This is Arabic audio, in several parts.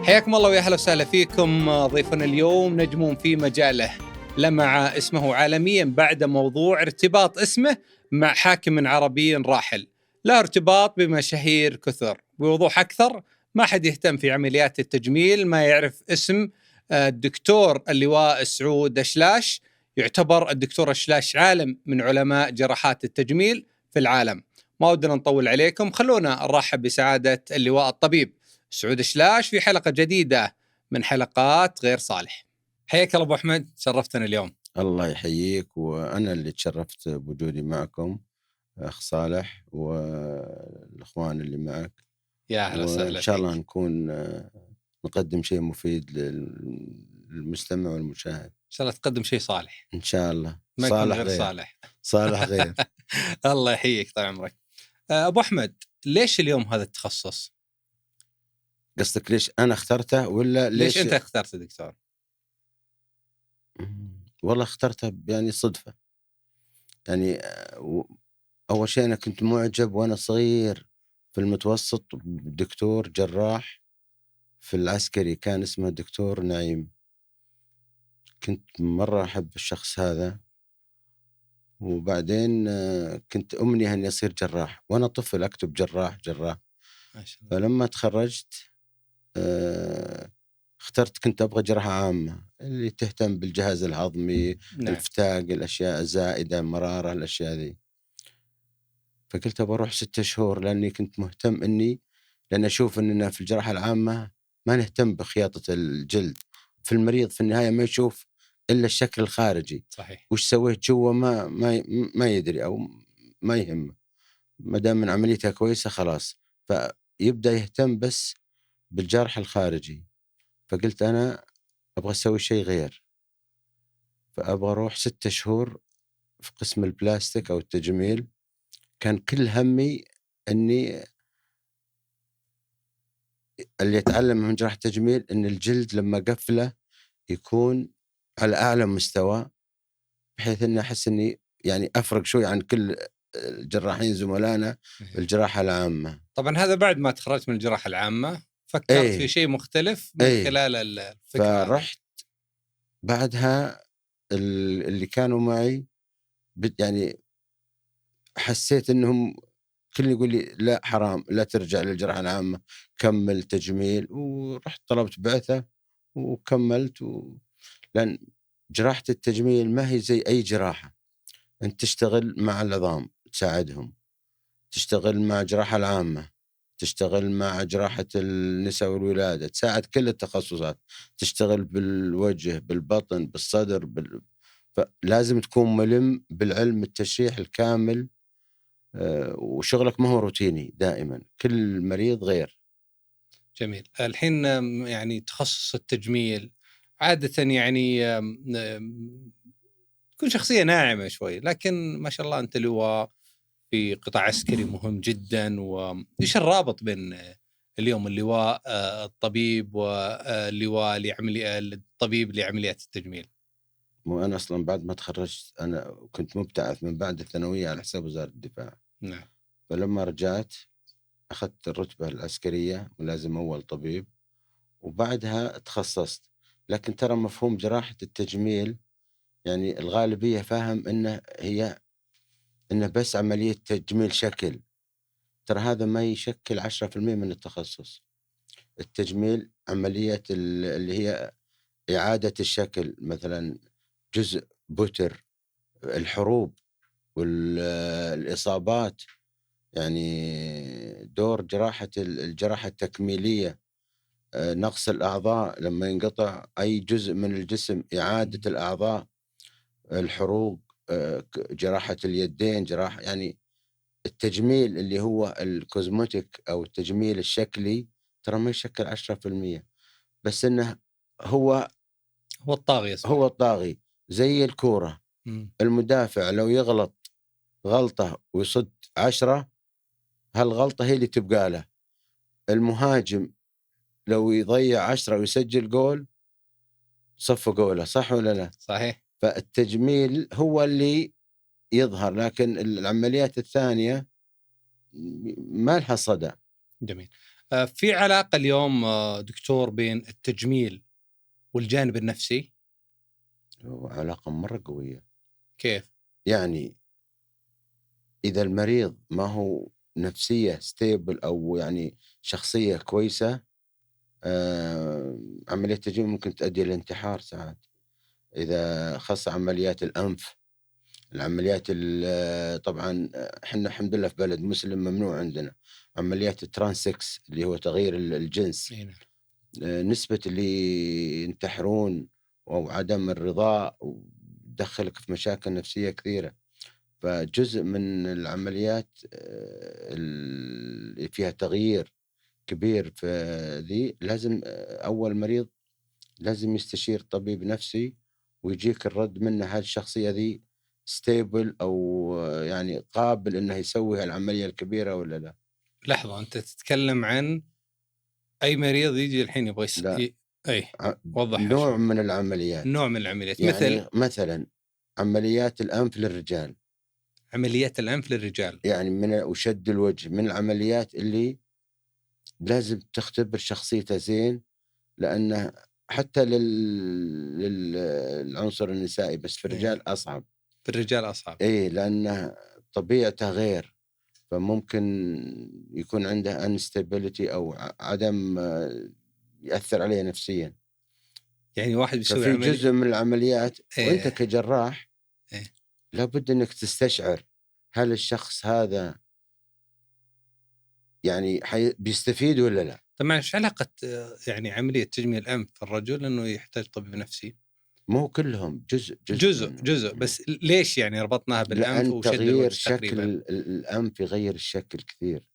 حياكم الله ويا أهلا وسهلا فيكم. ضيفنا اليوم نجم في مجاله، لمع اسمه عالميا بعد موضوع ارتباط اسمه مع حاكم عربي راحل، لا ارتباط بمشاهير كثر. بوضوح أكثر، ما حد يهتم في عمليات التجميل ما يعرف اسم الدكتور اللواء سعود أشلاش. يعتبر الدكتور أشلاش عالم من علماء جراحات التجميل في العالم. ما ودنا نطول عليكم، خلونا نرحب بسعادة اللواء الطبيب سعود أشلاش في حلقة جديدة من حلقات غير صالح. حياك الله أبو أحمد، شرفتنا اليوم. الله يحييك، وأنا اللي تشرفت بوجودي معكم أخ صالح والإخوان اللي معك. يا أهلا وسهلا وإن شاء الله فيك. نكون نقدم شيء مفيد للمستمع والمشاهد. إن شاء الله تقدم شيء صالح، إن شاء الله. ما يكون صالح غير غير صالح. صالح غير. الله يحييك طال عمرك. أبو أحمد، ليش اليوم هذا التخصص؟ قصدك ليش أنا اخترته ولا ليش أنت اخترت دكتور؟ والله اخترته يعني صدفة. يعني أول شيء أنا كنت معجب وأنا صغير في المتوسط بدكتور جراح في العسكري كان اسمه الدكتور نعيم. كنت مرة أحب الشخص هذا، وبعدين كنت أمنية أني أصير جراح وأنا طفل، أكتب جراح. ما شاء الله. فلما تخرجت اخترت، كنت أبغى جراحة عامة اللي تهتم بالجهاز الهضمي، نعم. الفتاق، الأشياء الزائدة، مرارة، الأشياء ذي. فقلت أبغى أروح 6 شهور لأني كنت مهتم لأن أشوف أننا في الجراحة العامة ما نهتم بخياطة الجلد. في المريض في النهاية ما يشوف إلا الشكل الخارجي. صحيح. وش سويت جوا ما يدري أو ما يهمه، ما دام من عمليتها كويسة خلاص. فيبدأ يهتم بس بالجرح الخارجي. فقلت أنا أبغى أسوي شيء غير، فأبغى أروح 6 شهور في قسم البلاستيك أو التجميل. كان كل همي أني اللي يتعلم من جراحة التجميل أن الجلد لما قفله يكون على أعلى مستوى، بحيث أني أحس أني يعني أفرق شوي عن كل الجراحين زملائنا بالجراحة العامة. طبعا هذا بعد ما تخرجت من الجراحة العامة فكرت في شيء مختلف من خلال الفكرة. فرحت بعدها اللي كانوا معي يعني حسيت أنهم كل يقول لي لا حرام، لا ترجع للجراحة العامة، كمل تجميل. ورحت طلبت بعثة وكملت لأن جراحة التجميل ما هي زي أي جراحة. أنت تشتغل مع العظام تساعدهم، تشتغل مع جراحة العامة، تشتغل مع جراحة النساء والولادة، تساعد كل التخصصات، تشتغل بالوجه، بالبطن، بالصدر، فلازم تكون ملم بالعلم التشريح الكامل. وشغلك ما هو روتيني دائما، كل مريض غير. جميل. الحين يعني تخصص التجميل عادة يعني تكون شخصية ناعمة شوي، لكن ما شاء الله أنت لواء في قطاع عسكري مهم جدا. وإيش الرابط بين اليوم اللواء الطبيب واللواء الطبيب لعمليات التجميل؟ وأنا أصلا بعد ما تخرجت أنا كنت مبتعث من بعد الثانوية على حساب وزارة الدفاع. نعم. فلما رجعت أخذت الرتبة العسكرية ملازم أول طبيب، وبعدها تخصصت. لكن ترى مفهوم جراحة التجميل يعني الغالبية فاهم إنه بس عملية تجميل شكل. ترى هذا ما يشكل 10% من التخصص. التجميل عملية اللي هي إعادة الشكل، مثلا جزء بتر، الحروب والإصابات. يعني دور الجراحة التكميلية، نقص الأعضاء لما ينقطع أي جزء من الجسم، إعادة الأعضاء، الحروق، جراحة اليدين، جراحة يعني التجميل اللي هو الكوزموتيك أو التجميل الشكلي ترى ما يشكل 10%، بس إنه هو الطاغي يصبح. هو الطاغي. زي الكورة، المدافع لو يغلط غلطة ويصد 10، هالغلطة هي اللي تبقى له. المهاجم لو يضيع 10 ويسجل جول صف جوله، صح ولا لا؟ صحيح. فالتجميل هو اللي يظهر، لكن العمليات الثانية ما لها صدى. جميل. في علاقة اليوم دكتور بين التجميل والجانب النفسي؟ علاقة مرة قوية. كيف؟ يعني إذا المريض ما هو نفسية ستيبل أو يعني شخصية كويسة، عملية التجميل ممكن تؤدي إلى الانتحار ساعات. إذا خص عمليات الأنف، العمليات طبعا احنا الحمد لله في بلد مسلم ممنوع عندنا عمليات الترانسكس اللي هو تغيير الجنس. نسبة اللي ينتحرون أو عدم الرضا ودخلك في مشاكل نفسية كثيرة. فجزء من العمليات اللي فيها تغيير كبير في ذي لازم أول مريض لازم يستشير طبيب نفسي ويجيك الرد منه هل الشخصية ذي ستيبل أو يعني قابل إنه يسوي العملية الكبيرة ولا لا. لحظة، أنت تتكلم عن أي مريض يجي الحين يبغى أي وضح نوع من العمليات. نوع من العمليات يعني مثلا عمليات الأنف للرجال، عمليات الأنف للرجال يعني من وشد الوجه من العمليات اللي لازم تختبر شخصيته زين، لأنه حتى للعنصر النسائي بس في الرجال أصعب. في الرجال أصعب إيه لأنه طبيعته غير، فممكن يكون عنده انستابيليتي أو عدم يأثر عليه نفسيا. يعني واحد بيسوي ففي جزء من العمليات وانت كجراح لابد انك تستشعر هل الشخص هذا يعني بيستفيد ولا لا. طبعا ايش علاقة يعني عملية تجميل الأنف في الرجل انه يحتاج طبيب نفسي؟ مو كلهم، جزء بس ليش يعني ربطناها بالأنف وشد تغيير شكل الأنف يغير الشكل كثير.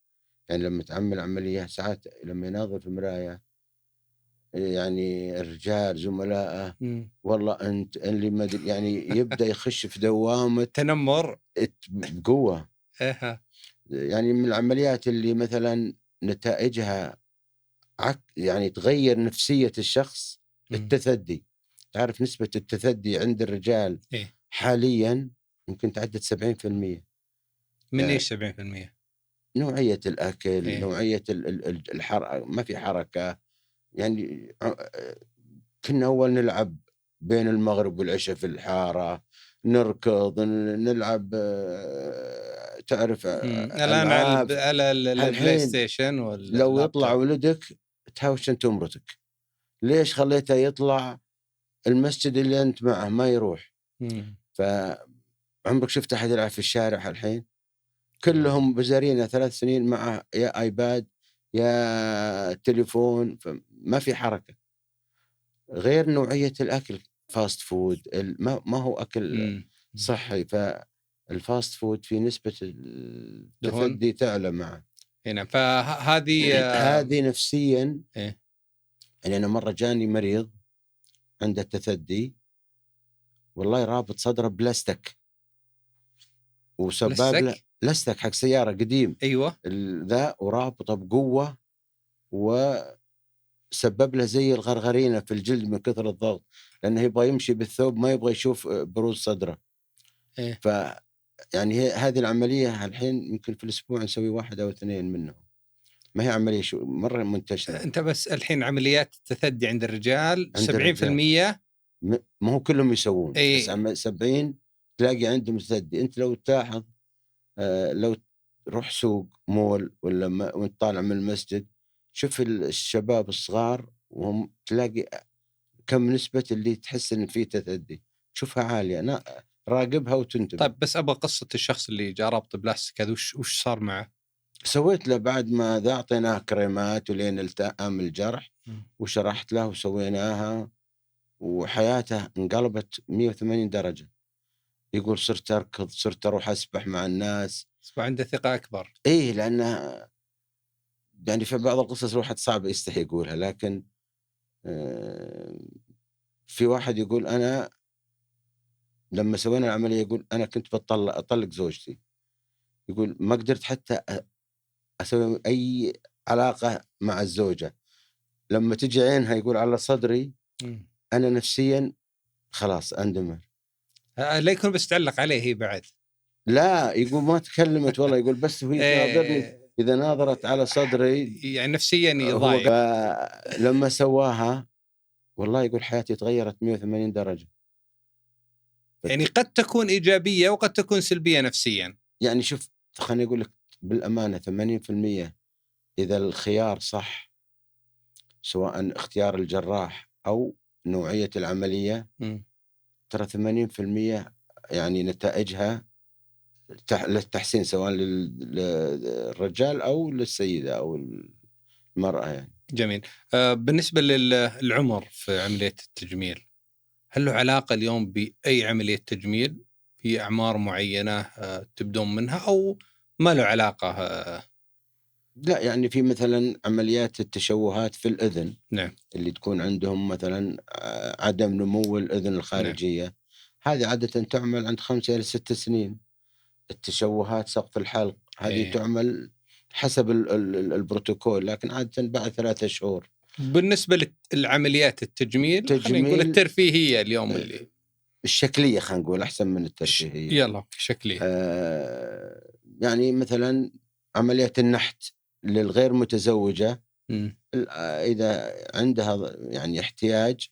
يعني لما تعمل عملية ساعات لما يناظر في المراية يعني الرجال زملائه والله أنت اللي ما يعني يبدأ يخش في دوامة تنمر بقوة. يعني من العمليات اللي مثلا نتائجها يعني تغير نفسية الشخص التثدي. تعرف نسبة التثدي عند الرجال حاليا ممكن تعدد 70%. من ايش 70%؟ نوعية الأكل، نوعية الحركة، ما في حركة. يعني كنا أول نلعب بين المغرب والعشاء في الحارة، نركض نلعب تعرف الآن على البلاي ستيشن لو يطلع ولدك تهاوش أنت ومرتك. ليش خليته يطلع المسجد اللي أنت معه ما يروح؟ فعمرك شفت أحد يلعب في الشارع الحين؟ كلهم بزارينه 3 سنين معه يا آيباد يا تليفون، فما في حركة. غير نوعية الأكل فاست فود ما هو أكل صحي، فالفاست فود في نسبة التثدي تعلى معه. هنا فهذه نفسيا. يعني أنا مرة جاني مريض عنده تثدي والله رابط صدره بلاستيك وسباب له لاستيك حق سيارة قديم. أيوة ذا ورابطه بقوة وسبب له زي الغرغرينة في الجلد من كثر الضغط، لأنه يبغى يمشي بالثوب ما يبغى يشوف بروز صدره. ف يعني هذه العملية الحين يمكن في الأسبوع نسوي 1 أو 2 منهم. ما هي عملية مرة منتشرة. أنت بس الحين عمليات التثدي عند الرجال 70% ما هو كلهم يسوون. بس 70 تلاقي عندهم تثدي. أنت لو تلاحظ لو تروح سوق مول ولا وانت طالع من المسجد شوف الشباب الصغار وهم تلاقي كم نسبة اللي تحس إن فيه تثدي، شوفها عالية. أنا راقبها وتنتبه. طيب بس أبغى قصة الشخص اللي جاء رابط بلاستيك هذا وش صار معه؟ سويت له بعد ما ذا أعطيناه كريمات ولين التأم الجرح وشرحت له وسويناها وحياته انقلبت 180 درجة. يقول صرت أركض، صرت أروح أسبح مع الناس، عنده ثقة أكبر. إيه لأنه يعني في بعض القصص الواحد صعب يستحي يقولها، لكن في واحد يقول أنا لما سوينا العملية يقول أنا كنت أطلق زوجتي، يقول ما قدرت حتى أسوي أي علاقة مع الزوجة، لما تجي عينها يقول على صدري أنا نفسيا خلاص أندمر. لا يكون بس تعلق عليه هي بعد. لا يقول ما تكلمت والله، يقول بس هي تناظرني اذا ناظرت على صدري يعني نفسيا هو يضايق. لما سواها والله يقول حياتي تغيرت 180 درجة. يعني قد تكون إيجابية وقد تكون سلبية نفسيا. يعني شوف خليني أقول لك بالأمانة 80% إذا الخيار صح، سواء اختيار الجراح أو نوعية العملية، ترى 80% يعني نتائجها للتحسين سواء للرجال أو للسيدة أو المرأة يعني. جميل. بالنسبة للعمر في عملية التجميل، هل له علاقة اليوم بأي عملية تجميل في أعمار معينة تبدون منها، أو ما له علاقة؟ لا يعني في مثلا عمليات التشوهات في الأذن، نعم. اللي تكون عندهم مثلا عدم نمو الأذن نعم. الخارجية، هذه عادة تعمل عند 5 إلى 6 سنين. التشوهات سقف الحلق هذه تعمل حسب البروتوكول، لكن عادة بعد 3 شهور. بالنسبة للعمليات التجميل، خلينا نقول الترفيهية اليوم اللي الشكلية، خلينا نقول أحسن من الترفيهية. يلا شكلية. يعني مثلا عمليات النحت للغير متزوجة، إذا عندها يعني احتياج،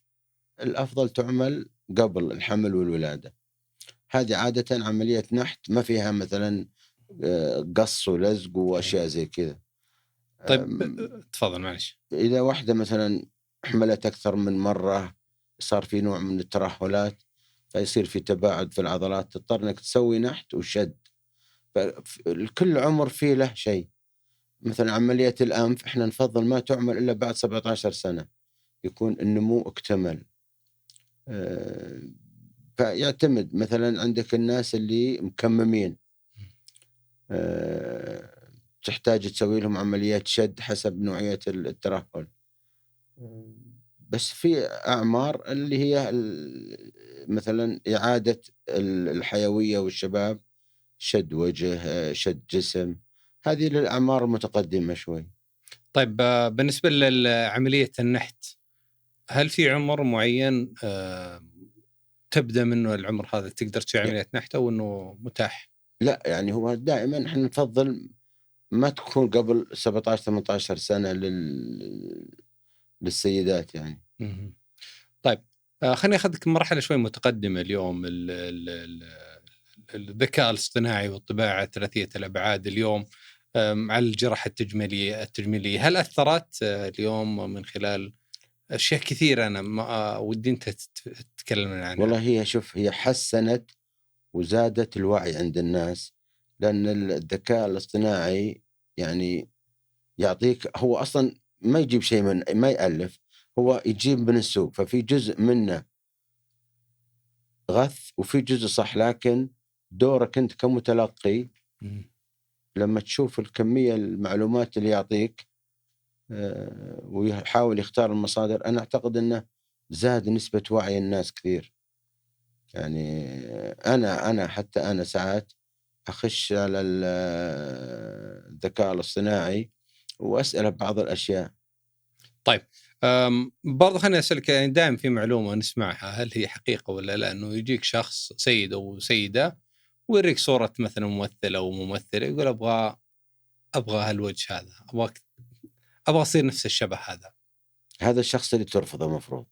الأفضل تعمل قبل الحمل والولادة. هذه عادة عملية نحت ما فيها مثلا قص ولزق وأشياء زي كذا. طيب تفضل معلش. إذا واحدة مثلا حملت أكثر من مرة، صار في نوع من الترهلات، فيصير في تباعد في العضلات، تضطر إنك تسوي نحت وشد. فكل عمر فيه له شيء. مثلا عملية الأنف إحنا نفضل ما تعمل إلا بعد 17 سنة، يكون النمو اكتمل. فيعتمد مثلا عندك الناس اللي مكممين، تحتاج تسوي لهم عمليات شد حسب نوعية الترهل. بس في أعمار اللي هي مثلا إعادة الحيوية والشباب، شد وجه، شد جسم، هذه للأعمار المتقدمة شوي. طيب بالنسبة لعملية النحت، هل في عمر معين تبدأ منه العمر هذا تقدر تسوي عملية نحت، أو أنه متاح؟ لا يعني هو دائما احنا نفضل ما تكون قبل 17-18 سنة للسيدات يعني. طيب خليني أخذك مرحلة شوي متقدمة اليوم. الذكاء الاصطناعي والطباعة ثلاثية الأبعاد اليوم على الجراحة التجميلية هل أثرت اليوم من خلال أشياء كثيرة أنا ما ودي أنت تتكلم عنها؟ والله هي شوف، هي حسنت وزادت الوعي عند الناس، لأن الذكاء الاصطناعي يعني يعطيك، هو أصلا ما يجيب شيء من ما يألف، هو يجيب من السوق، ففي جزء منه غث وفي جزء صح، لكن دورك أنت كمتلقي لما تشوف الكمية المعلومات اللي يعطيك ويحاول يختار المصادر، أنا أعتقد أنه زاد نسبة وعي الناس كثير. يعني أنا حتى أنا ساعات أخش على الذكاء الاصطناعي وأسأله بعض الأشياء. طيب برضه خليني أسألك، يعني دائما في معلومة نسمعها، هل هي حقيقة ولا لا، أنه يجيك شخص سيد أو سيدة ويريك صورة مثلا ممثل أو ممثلة، يقول أبغى هالوجه هذا، أبغى أصير نفس الشبه هذا الشخص اللي ترفضه مفروض.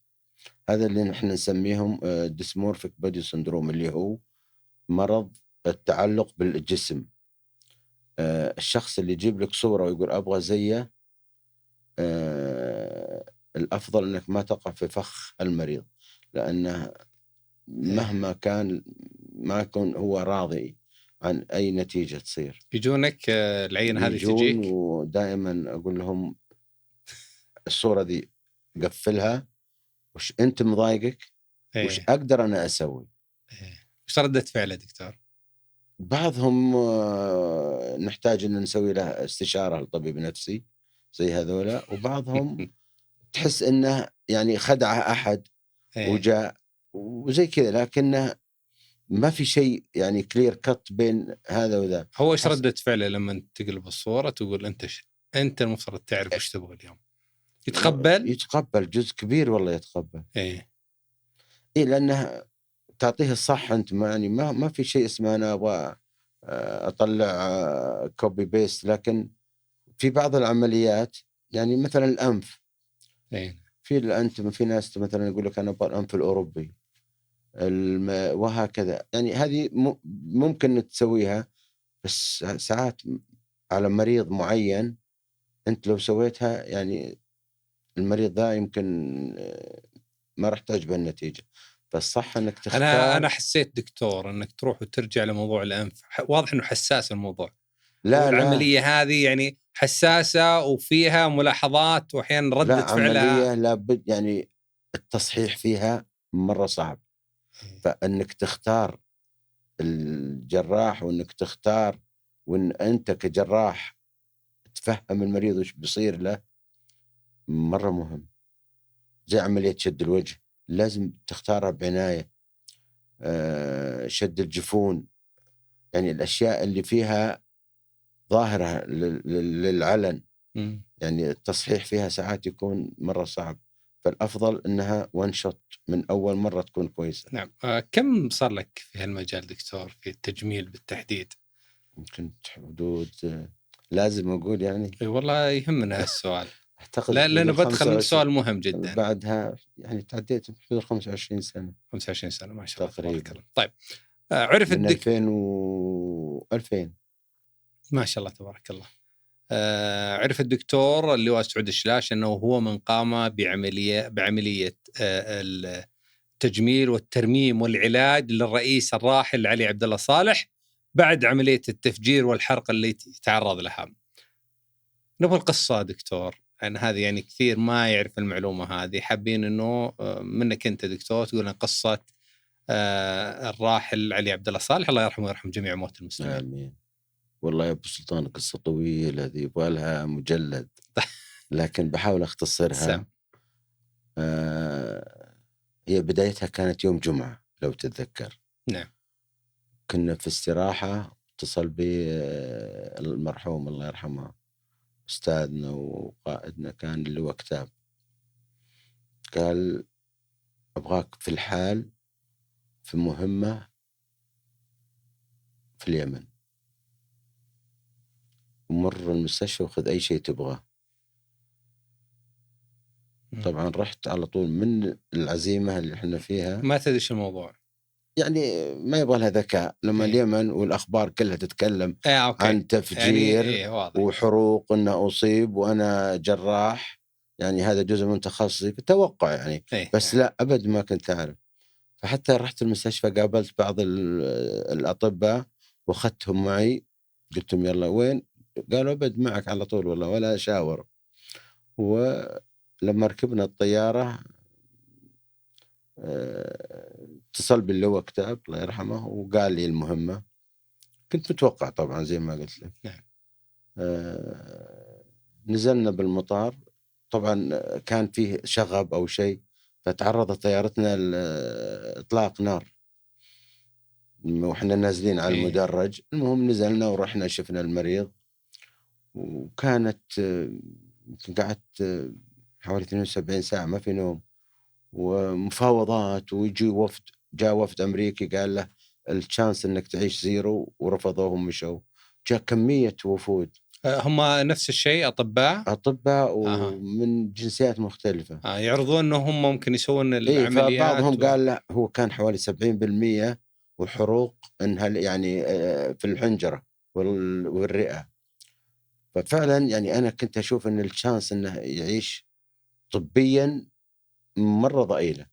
هذا اللي نحن نسميهم ديسمورفيك بودي سندروم، اللي هو مرض التعلق بالجسم. الشخص اللي يجيب لك صورة ويقول أبغى زيه، الأفضل أنك ما تقع في فخ المريض، لأنه مهما كان ما يكون هو راضي عن أي نتيجة تصير. يجونك العينة هذه تجيك، ودائما أقول لهم الصورة دي قفلها، وش أنت مضايقك، وش أقدر أنا أسوي. وش ردة فعله دكتور؟ بعضهم نحتاج أن نسوي له استشارة لطبيب نفسي زي هذولا، وبعضهم تحس أنه يعني خدعه أحد وجاء وزي كذا، لكنه ما في شيء يعني كلير كت بين هذا وذا. هو ايش ردة فعله لما تقلب الصورة تقول أنت المفترض تعرف ايش تبغى اليوم؟ يتقبل جزء كبير، والله يتقبل. إيه لأنه تعطيه الصح أنت، يعني ما في شيء اسمه أنا أبغى أطلع كوبي بيست، لكن في بعض العمليات يعني مثلا الأنف، إيه. في ناس مثلا يقول لك أنا أبغى الأنف الأوروبي وهكذا. يعني هذه ممكن تسويها، بس ساعات على مريض معين أنت لو سويتها يعني المريض ذا يمكن ما راح تعجبه النتيجة. فالصح أنك تختار. أنا حسيت دكتور أنك تروح وترجع لموضوع الأنف، واضح إنه حساس الموضوع. لا والعملية هذه يعني حساسة وفيها ملاحظات وأحيانا ردة فعلها. عملية لابد يعني التصحيح فيها مرة صعب. فأنك تختار الجراح، وأنك تختار، وأن أنت كجراح تفهم المريض وش بيصير له، مرة مهم. زي عملية شد الوجه لازم تختارها بعناية. شد الجفون، يعني الأشياء اللي فيها ظاهرة للعلن، يعني التصحيح فيها ساعات يكون مرة صعب. فالأفضل أنها وان شوت من أول مرة تكون كويسة. نعم. كم صار لك في هالمجال دكتور في التجميل بالتحديد؟ يمكن حدود لازم أقول يعني. اي والله يهمنا هالسؤال. أعتقد لا، لأنه بدخل 25 سؤال مهم جدا. بعدها يعني تعديت حدود 25 سنة 25 سنة ما شاء الله تبارك تقريبا. الله. طيب، عرف من 2000 ما شاء الله تبارك الله. عرف الدكتور اللواء سعود الشلاش أنه هو من قام بعملية التجميل والترميم والعلاج للرئيس الراحل علي عبد الله صالح بعد عملية التفجير والحرق اللي تعرض لها. نبغى القصة دكتور، يعني هذه يعني كثير ما يعرف المعلومة هذه، حابين أنه منك أنت دكتور تقول لنا قصة الراحل علي عبد الله صالح، الله يرحمه ويرحم جميع موت المسلمين. آمين. والله يا أبو سلطان قصة طويلة ذي يبغى لها مجلد، لكن بحاول أختصرها. هي بدايتها كانت يوم جمعة لو تتذكر. نعم. كنا في استراحة، اتصل بي المرحوم الله يرحمه أستاذنا وقائدنا كان اللواء كتاب، قال أبغاك في الحال في مهمة في اليمن، ومر المستشفى وخذ أي شيء تبغاه. طبعا رحت على طول من العزيمة اللي احنا فيها. ما تدري شو الموضوع يعني ما يبغى لها ذكاء لما اليمن والأخبار كلها تتكلم عن تفجير يعني وحروق، أنه أصيب وأنا جراح، يعني هذا جزء من تخصصي في التوقع يعني. بس لا أبد ما كنت أعرف. فحتى رحت المستشفى قابلت بعض الأطباء وأخذتهم معي، قلتهم يلا وين؟ قالوا أبد معك على طول والله ولا شاور. ولما ركبنا الطيارة اتصل باللواء كتاب الله يرحمه وقال لي المهمة. كنت متوقع طبعا زي ما قلت لك. نعم. نزلنا بالمطار، طبعا كان فيه شغب أو شيء، فتعرضت طيارتنا لإطلاق نار وإحنا نازلين على المدرج. المهم نزلنا ورحنا شفنا المريض، وكانت قعدت حوالي 72 ساعة ما في نوم ومفاوضات، ويجي وفد، جاء وفد أمريكي قال له الشانس انك تعيش زيرو، ورفضوهم مشوا. جاء كمية وفود. هم نفس الشيء، أطباء ومن جنسيات مختلفة. يعرضون أنه هم ممكن يسوون العمليات. فبعضهم قال لا هو كان حوالي 70% وحروق انها يعني في الحنجرة والرئة. ففعلا يعني أنا كنت أشوف أن الشانس أنه يعيش طبيا مرة ضئيلة.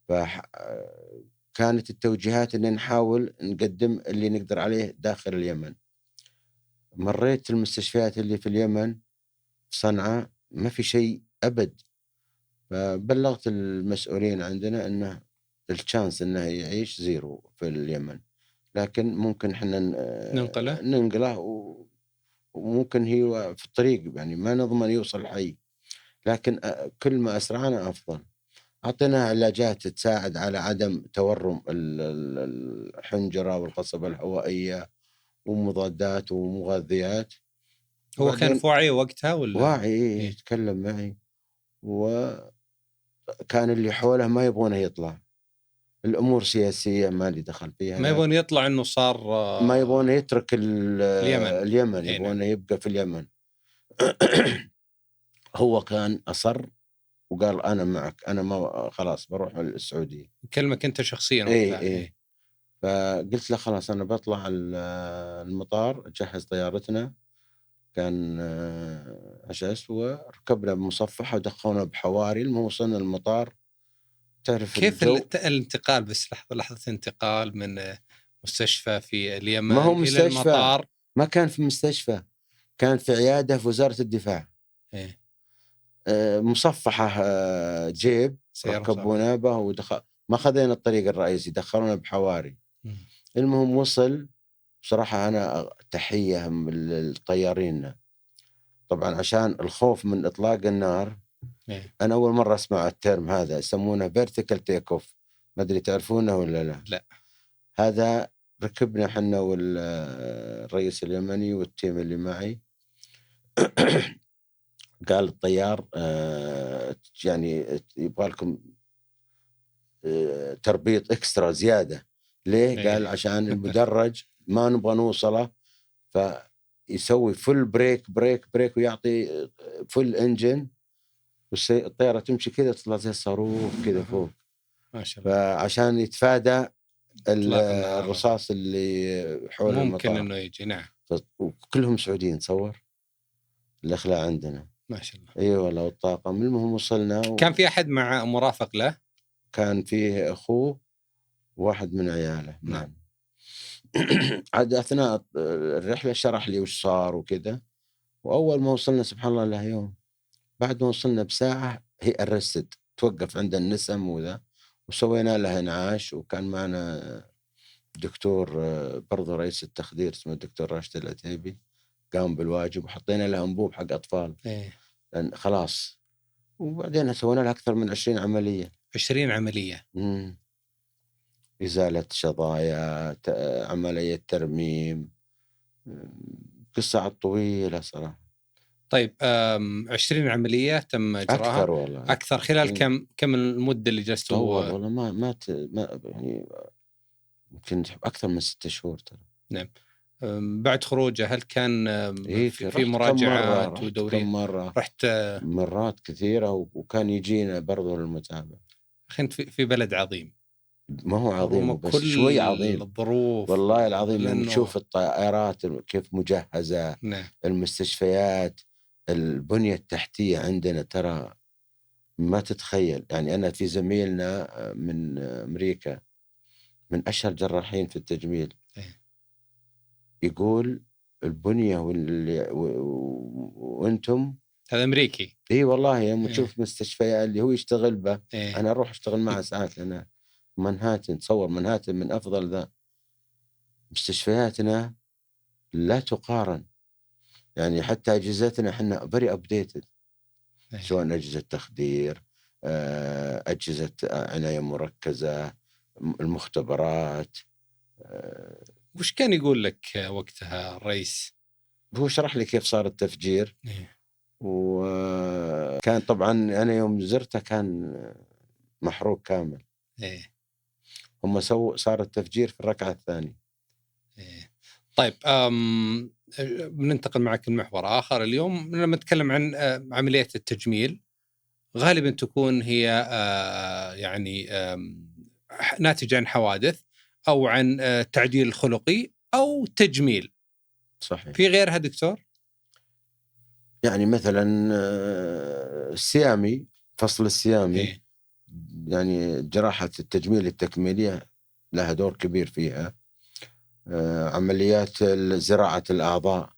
فكانت التوجيهات أن نحاول نقدم اللي نقدر عليه داخل اليمن. مريت المستشفيات اللي في اليمن في صنعاء ما في شيء أبد. فبلغت المسؤولين عندنا أنه الشانس أنه يعيش زيرو في اليمن، لكن ممكن احنا ننقله وممكن هي في الطريق، يعني ما نضمن يوصل حي، لكن كل ما أسرعنا أفضل. أعطينا علاجات تساعد على عدم تورم الحنجرة والقصبة الهوائية ومضادات ومغذيات. هو كان في وعي وقتها ولا؟ واعي، يتكلم معي، وكان اللي حوله ما يبغونه يطلع. الأمور سياسية ما لي دخل فيها، ما يبغون يطلع إنه صار ما يبغونه يترك اليمن. يبغونه يبقى في اليمن. هو كان أصر وقال أنا معك، أنا ما خلاص بروح السعودية. كلمك أنت شخصيا إيه وقتها. إيه. فقلت له خلاص أنا بطلع المطار، أجهز طيارتنا. كان أساس، وركبنا بمصفحة ودخلنا بحواري. المهم وصلنا المطار، تعرف كيف الجو. الانتقال؟ بس لحظة انتقال من مستشفى في ما هو اليمن إلى مستشفى، المطار. ما كان في مستشفى، كان في عيادة في وزارة الدفاع. إيه. مصفحة جيب سيارة ركبونا به ودخل، ما خذينا الطريق الرئيسي، دخلونا بحواري. مم. المهم وصل. بصراحة أنا تحية للطيارين طبعا عشان الخوف من إطلاق النار. إيه. أنا أول مرة أسمع الترم هذا، يسمونه vertical take off، ما أدري تعرفونه ولا لا؟ لا. هذا ركبنا حنا والرئيس اليمني والتيم اللي معي. قال الطيار يعني يبغى لكم تربيط اكسترا زياده. ليه؟ إيه. قال عشان المدرج ما نبغى نوصله، فيسوي فل بريك بريك بريك ويعطي فل انجن، والطياره تمشي كذا تطلع زي الصاروخ كذا فوق. ما شاء الله. فعشان يتفادى إطلاق النار. الرصاص اللي حول ممكن المطار. إنه يجي. نعم. وكلهم سعوديين، تصور الاخلاء عندنا. ما شاء الله. اي والله. والطاقم المهم وصلنا كان في أحد مع مرافق له؟ كان فيه اخوه واحد من عياله. نعم. عاد اثناء الرحله شرح لي وش صار وكذا. واول ما وصلنا سبحان الله له يوم، بعد ما وصلنا بساعه هي ارستد، توقف عند النسم وذا، وسوينا لها انعاش. وكان معنا دكتور برضو رئيس التخدير اسمه الدكتور راشد العتيبي، قام بالواجب، وحطينا لها انبوب حق اطفال. إيه. لان خلاص. وبعدين سوينا لها اكثر من 20 عمليه. 20 عملية. ازاله شظايا، عمليه ترميم. قصه طويله صراحه. طيب 20 عملية تم إجراءها؟ اكثر والله. أكثر. خلال كم المدة اللي تصور جلستوا؟ والله ما يعني يمكن اكثر من 6 شهور ترى. نعم. بعد خروجه هل كان إيه في مراجعات رحت ودورية؟ كم مرة. رحت مرات كثيرة، وكان يجينا برضو للمتابعة. أنت في بلد عظيم، ما هو رغم عظيم بس كل شوي عظيم الظروف. والله العظيم. يوم لأنه تشوف الطائرات كيف مجهزة، نعم. المستشفيات، البنية التحتية عندنا ترى ما تتخيل. يعني أنا في زميلنا من أمريكا من أشهر جراحين في التجميل، يقول البنية وأنتم. هذا أمريكي. اي والله يوم تشوف مستشفيات اللي هو يشتغل به. إيه. انا اروح اشتغل معه ساعات هنا منهاتن. تصور منهاتن من افضل ذا. مستشفياتنا لا تقارن. يعني حتى اجهزتنا احنا فيري ابديتد، سواء اجهزه تخدير، اجهزه عنايه مركزه، المختبرات. وش كان يقول لك وقتها الرئيس؟ هو شرح لي كيف صار التفجير. وكان طبعا انا يوم زرته كان محروق كامل. هم صار التفجير في الركعة الثانية. طيب بننتقل معك لمحور آخر اليوم. لما نتكلم عن عمليات التجميل غالبا تكون هي يعني ناتجة عن حوادث أو عن تعديل الخلقي أو تجميل. صحيح. في غيرها دكتور؟ يعني مثلا السيامي، فصل السيامي. يعني جراحة التجميل التكميلية لها دور كبير فيها. عمليات زراعة الأعضاء،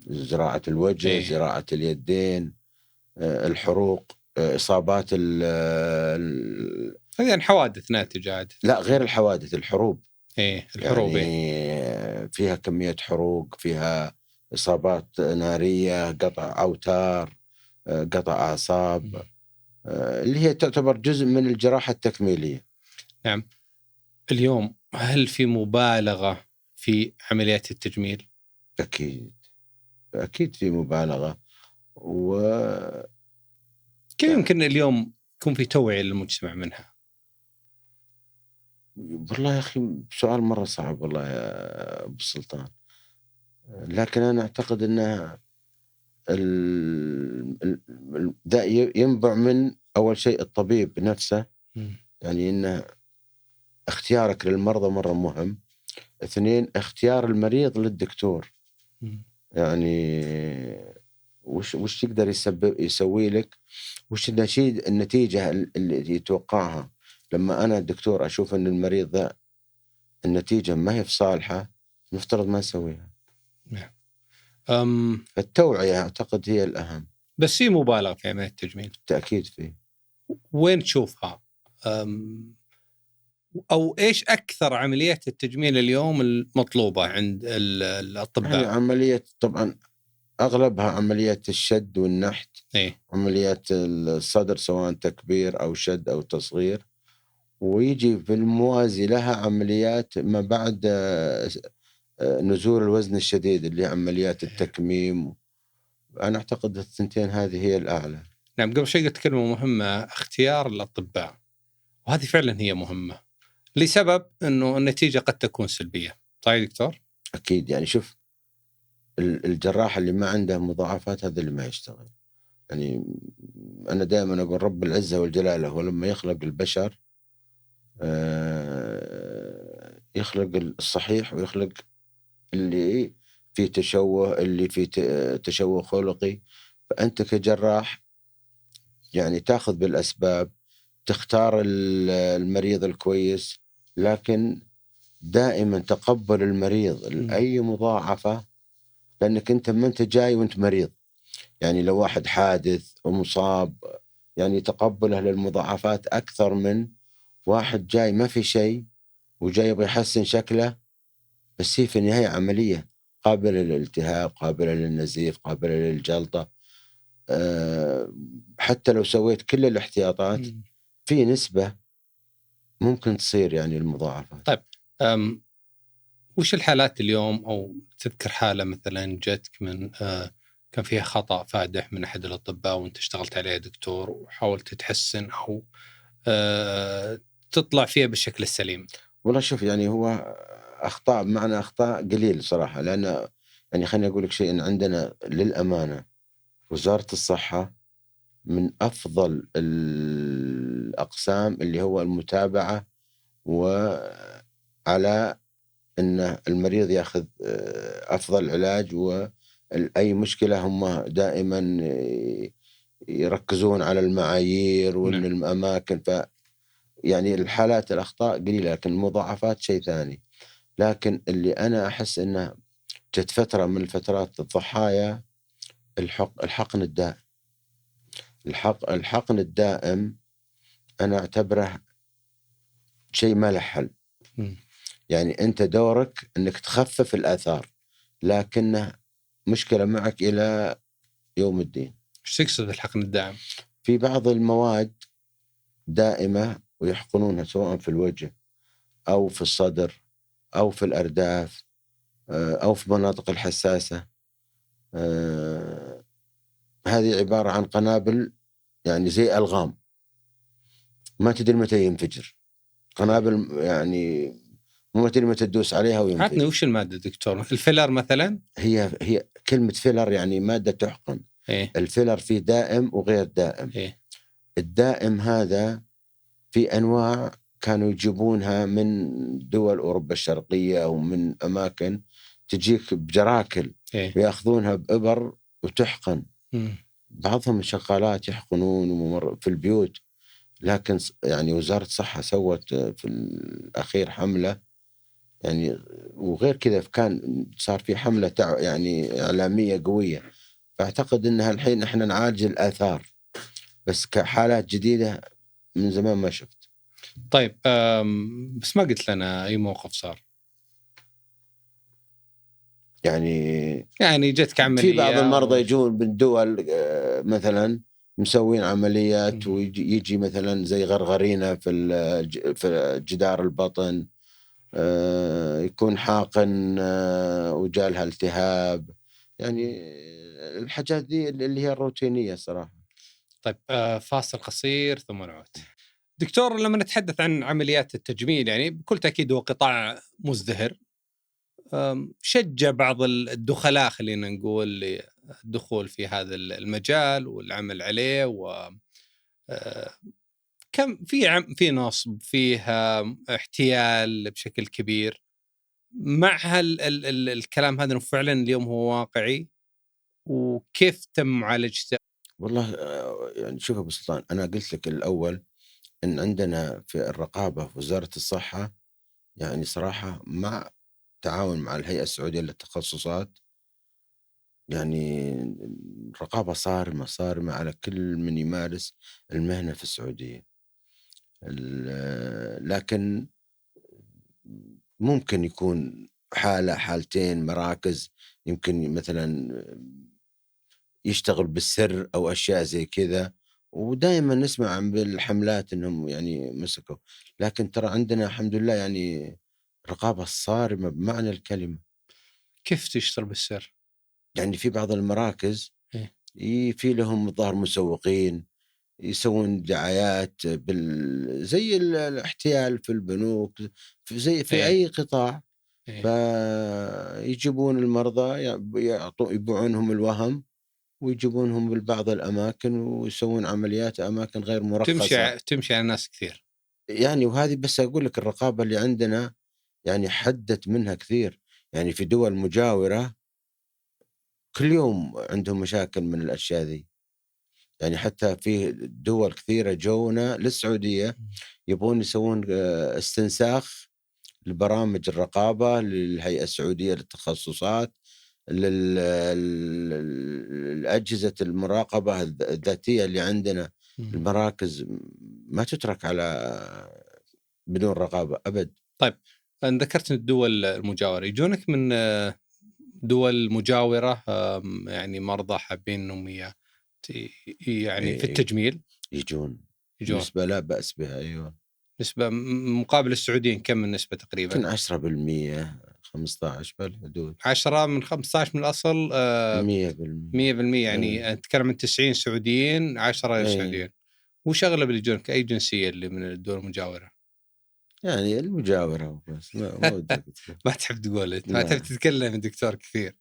زراعة الوجه، زراعة اليدين، الحروق، إصابات هذه يعني حوادث ناتجة عادة. لا غير الحوادث، الحروب. الحروب يعني فيها كمية حروق، فيها إصابات نارية، قطع أوتار، قطع أعصاب، اللي هي تعتبر جزء من الجراحة التكميلية. نعم. اليوم هل في مبالغة في عمليات التجميل؟ أكيد في مبالغة. كيف يمكن اليوم يكون في توعية للمجتمع منها؟ والله يا أخي سؤال مرة صعب والله يا أبو سلطان. لكن أنا أعتقد أن ده ينبع من أول شيء الطبيب نفسه، مم. يعني إنه اختيارك للمرضى مرة مهم. 2 اختيار المريض للدكتور، مم. يعني وش يقدر يسوي لك، وش النتيجة اللي يتوقعها. لما أنا الدكتور أشوف أن المريض ذا النتيجة ما هي في صالحة، نفترض ما نسويها. نعم. أم التوعية أعتقد هي الأهم. بس في مبالغة في عملية التجميل، بالتأكيد فيه. وين تشوفها؟ أو إيش أكثر عمليات التجميل اليوم المطلوبة عند يعني الأطباء؟ عملية طبعا أغلبها عمليات الشد والنحت، إيه. عمليات الصدر سواء تكبير أو شد أو تصغير، ويجي في الموازي لها عمليات ما بعد نزول الوزن الشديد اللي هي عمليات التكميم. أنا أعتقد الثنتين هذه هي الأعلى. نعم، قبل شيء قلت كلمة مهمة، اختيار الأطباء، وهذه فعلا هي مهمة لسبب أنه النتيجة قد تكون سلبية. طيب دكتور؟ أكيد، يعني شوف الجراح اللي ما عنده مضاعفات هذا اللي ما يشتغل. يعني أنا دائما أقول رب العزة والجلالة هو لما يخلق البشر يخلق الصحيح ويخلق اللي في تشوه، اللي في تشوه خلقي. فأنت كجراح يعني تاخذ بالأسباب، تختار المريض الكويس، لكن دائما تقبل المريض أي مضاعفة، لأنك أنت ما أنت جاي وأنت مريض. يعني لو واحد حادث ومصاب يعني تقبله للمضاعفات أكثر من واحد جاي ما في شيء وجاي يبغى يحسن شكله، بس هي في النهاية عملية قابلة للالتهاب، قابلة للنزيف، قابلة للجلطة. حتى لو سويت كل الاحتياطات في نسبة ممكن تصير يعني المضاعفات. طيب وش الحالات اليوم، أو تذكر حالة مثلا جتك من كان فيها خطأ فادح من أحد الأطباء وأنت اشتغلت عليه دكتور وحاولت تحسن أو تطلع فيها بالشكل السليم؟ والله شوف، يعني هو أخطاء، معنى أخطاء قليل صراحة، لأن يعني خليني أقول لك شيء، إن عندنا للأمانة وزارة الصحة من أفضل الأقسام اللي هو المتابعة، وعلى أن المريض يأخذ أفضل علاج، وأي مشكلة هم دائما يركزون على المعايير وأن الأماكن. يعني الحالات الأخطاء قليلة، لكن المضاعفات شيء ثاني. لكن اللي أنا أحس أنه جت فترة من الفترات الضحايا الحقن الدائم. الحقن الدائم أنا أعتبره شيء ما له حل. يعني أنت دورك أنك تخفف الآثار، لكنه مشكلة معك إلى يوم الدين. ايش تقصد بالحقن الدائم؟ في بعض المواد دائمة ويحقنونها سواء في الوجه أو في الصدر أو في الأرداف أو في مناطق الحساسة. هذه عبارة عن قنابل، يعني زي ألغام ما تدري متى ينفجر. قنابل يعني مو تدري متى تدوس عليها وينفجر. عطني وش المادة دكتور؟ الفيلر مثلا؟ هي كلمة فيلر يعني مادة تحقن. إيه؟ الفيلر فيه دائم وغير دائم. إيه؟ الدائم هذا في أنواع كانوا يجيبونها من دول أوروبا الشرقية أو من أماكن، تجيك بجراكل إيه؟ ويأخذونها بإبر وتحقن. بعضهم شغالات يحقنون في البيوت، لكن يعني وزارة الصحة سوت في الأخير حملة، يعني وغير كذا كان صار في حملة يعني إعلامية قوية. فأعتقد أنها الحين إحنا نعالج الآثار، بس كحالات جديدة من زمان ما شفت. طيب بس ما قلت لنا أي موقف صار. يعني جتك عملية في بعض المرضى يجون من دول مثلا مسوين عمليات ويجي مثلا زي غرغرينة في جدار البطن، يكون حاقن وجالها التهاب. يعني الحاجات دي اللي هي الروتينية صراحة. طيب فاصل قصير ثم نعود. دكتور، لما نتحدث عن عمليات التجميل يعني بكل تأكيد هو قطاع مزدهر، شجع بعض الدخلاء خلينا نقول الدخول في هذا المجال والعمل عليه، و آه، كم في نصب، فيه احتيال بشكل كبير. مع الكلام هذا إنه فعلا اليوم هو واقعي، وكيف تم معالجته؟ والله يعني شوف أبو سلطان، أنا قلت لك الأول إن عندنا في الرقابة في وزارة الصحة يعني صراحة مع تعاون مع الهيئة السعودية للتخصصات، يعني رقابة صارمة صارمة على كل من يمارس المهنة في السعودية. لكن ممكن يكون حالة حالتين مراكز يمكن مثلا يشتغل بالسر أو أشياء زي كذا، ودائما نسمع عن بالحملات إنهم يعني مسكوا، لكن ترى عندنا الحمد لله يعني رقابة صارمة بمعنى الكلمة. كيف تشتغل بالسر؟ يعني في بعض المراكز إيه. في لهم الظاهر مسوقين يسوون دعايات زي الاحتيال في البنوك، زي في إيه. أي قطاع، إيه. فيجيبون المرضى يبيعونهم الوهم، ويجيبونهم لبعض الأماكن ويسوون عمليات أماكن غير مرخصة. تمشي على ناس كثير. يعني وهذه بس أقول لك الرقابة اللي عندنا يعني حدت منها كثير. يعني في دول مجاورة كل يوم عندهم مشاكل من الأشياء ذي. يعني حتى في دول كثيرة جونا للسعودية يبغون يسوون استنساخ لبرامج الرقابة للهيئة السعودية للتخصصات، الأجهزة المراقبة الذاتية اللي عندنا. مم. المراكز ما تترك على بدون رقابة أبد. طيب، أنا ذكرت الدول المجاورة، يجونك من دول مجاورة يعني مرضى حابين أنهم يعني في إيه، التجميل؟ يجون يجون نسبة لا بأس بها. أيوة، نسبة مقابل السعوديين كم النسبة تقريبا؟ يمكن 10%، 15 بالحدود. 10 من 15 من الأصل 100%. 100%. إيه. يعني نتكلم عن 90 سعوديين، 10 إيه. سعوديين. وش أغلب اللي يجونك؟ أي جنسية اللي من الدول المجاورة؟ يعني المجاورة بس ما ودي أقول. ما تحب تقول أنت، ما تحب لا. تتكلم دكتور كثير.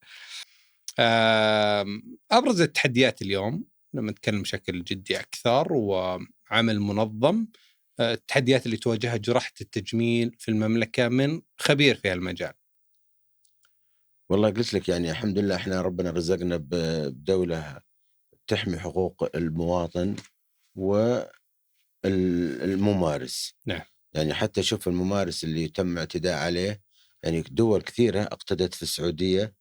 أبرز التحديات اليوم لما نتكلم بشكل جدي أكثر وعمل منظم، التحديات اللي تواجهها جراحة التجميل في المملكة من خبير في المجال. والله قلت لك يعني الحمد لله احنا ربنا رزقنا بدولة تحمي حقوق المواطن والممارس. نعم. يعني حتى شوف الممارس اللي تم اعتداء عليه، يعني دول كثيرة اقتدت في السعودية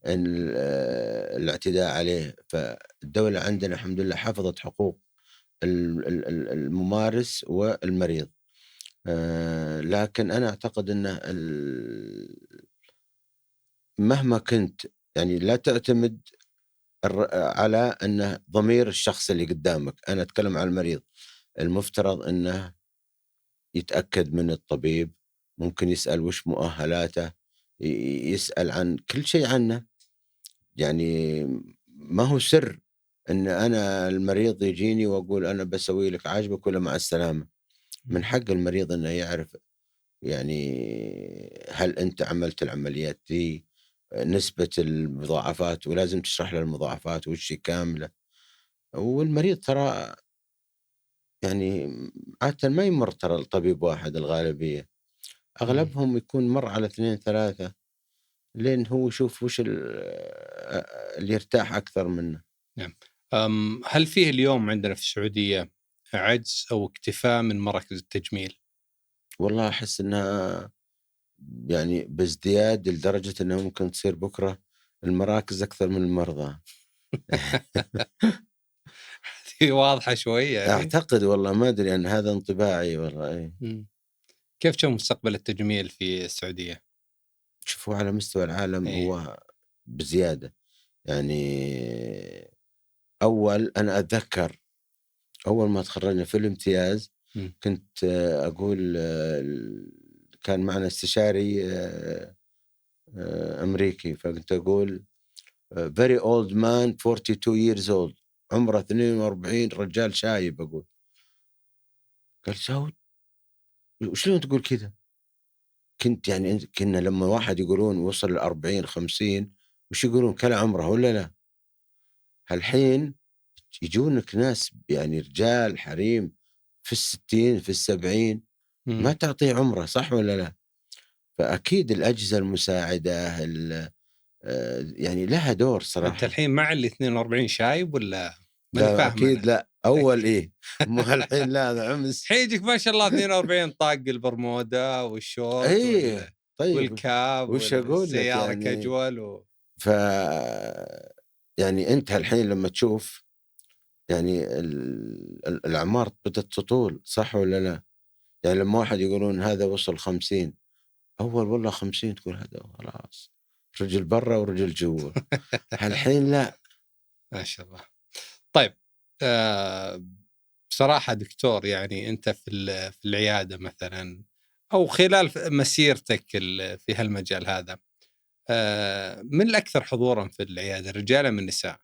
الاعتداء عليه، فالدولة عندنا الحمد لله حفظت حقوق الممارس والمريض. لكن أنا أعتقد أنه مهما كنت يعني لا تعتمد على أنه ضمير الشخص اللي قدامك. أنا أتكلم عن المريض، المفترض أنه يتأكد من الطبيب، ممكن يسأل وش مؤهلاته، يسأل عن كل شيء عنه. يعني ما هو سر أن أنا المريض يجيني وأقول أنا بسوي لك عاجبك ولا مع السلامة. من حق المريض أنه يعرف يعني هل أنت عملت العمليات دي، نسبة المضاعفات، ولازم تشرح له المضاعفات وش هي كاملة. والمريض ترى يعني عادةً ما يمر ترى لطبيب واحد الغالبية، مم. أغلبهم يكون مَر على 2، 3 لين هو يشوف وش اللي يرتاح أكثر منه. نعم. هل فيه اليوم عندنا في السعودية عجز أو اكتفاء من مراكز التجميل؟ والله أحس إنها يعني بازدياد لدرجة إنها ممكن تصير بكرة المراكز أكثر من المرضى. هذه واضحة شوي يعني. أعتقد والله ما أدري، يعني هذا انطباعي والله. إيه. مم. كيف تشوف مستقبل التجميل في السعودية؟ شوف هو على مستوى العالم إيه. هو بزيادة. يعني أنا أتذكر أول ما تخرجنا في الامتياز مم. كنت أقول كان معنا استشاري أمريكي، فكنت أقول very old man 42 years old، عمره 42، رجال شايب أقول. قال سعود وشلون تقول كذا؟ كنت يعني كنا لما واحد يقولون وصل ل40 50 وش يقولون كلا عمره ولا لا؟ هالحين يجونك ناس يعني رجال حريم في 60 في 70 ما تعطيه عمره، صح ولا لا؟ فأكيد الأجهزة المساعدة يعني لها دور أنت صراحة. الحين مع ال 42 شايب ولا ماني لا فاهم أنا؟ أكيد لا، أول إيه مو الحين لا هذا عمس. الحين يجيك ما شاء الله 42 طاق البرمودا والشورت إيه طيب والكاب وش أقول لك والسيارة يعني كاجوال ف يعني أنت الحين لما تشوف يعني الأعمار بدأت تطول، صح ولا لا؟ يعني لما واحد يقولون هذا وصل 50 أول والله 50 تقول هذا خلاص رجل برا ورجل جوا. الحين لا. ما شاء الله. طيب بصراحة دكتور، يعني أنت في العيادة مثلا أو خلال مسيرتك في هالمجال هذا، من الأكثر حضورا في العيادة، رجال من النساء؟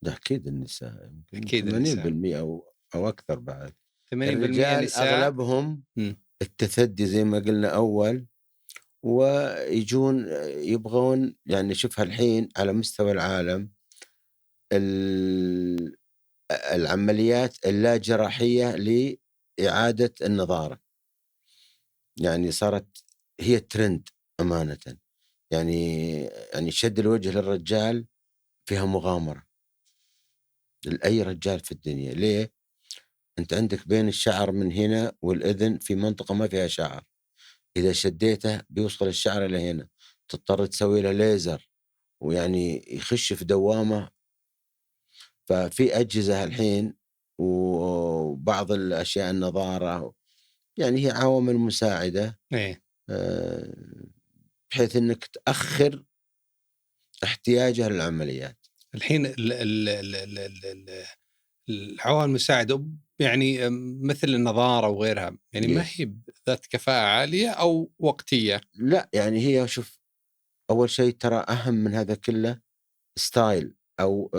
ده أكيد النساء يمكن أكيد النساء. 80% أو أكثر بعد. 80% الرجال نساء. أغلبهم مم. التثدي زي ما قلنا أول، ويجون يبغون يعني شوف الحين على مستوى العالم العمليات اللا جراحية لإعادة النضارة يعني صارت هي الترند أمانة. يعني شد الوجه للرجال فيها مغامرة لأي رجال في الدنيا. ليه؟ أنت عندك بين الشعر من هنا والأذن في منطقة ما فيها شعر، إذا شديته بيوصل الشعر إلى هنا، تضطر تسوي له ليزر ويعني يخش في دوامة. ففي أجهزة الحين وبعض الأشياء النظارة يعني هي عوامل مساعدة إيه. آه، بحيث أنك تأخر احتياجه للعمليات. الحين العوامل المساعدة يعني مثل النظارة وغيرها، يعني ما يس. هي ذات كفاءة عالية أو وقتية؟ لا يعني هي شوف أول شيء ترى أهم من هذا كله ستايل أو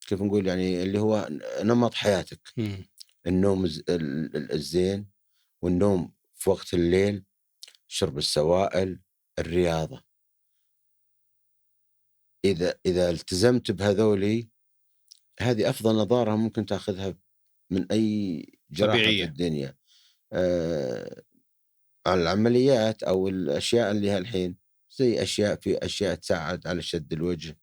كيف نقول يعني اللي هو نمط حياتك. مم. النوم الزين والنوم في وقت الليل، شرب السوائل، الرياضة. إذا التزمت بهذولي هذه أفضل نظارة ممكن تأخذها من أي جراحة في طبيعية. الدنيا. على العمليات أو الأشياء اللي هالحين زي في أشياء تساعد على شد الوجه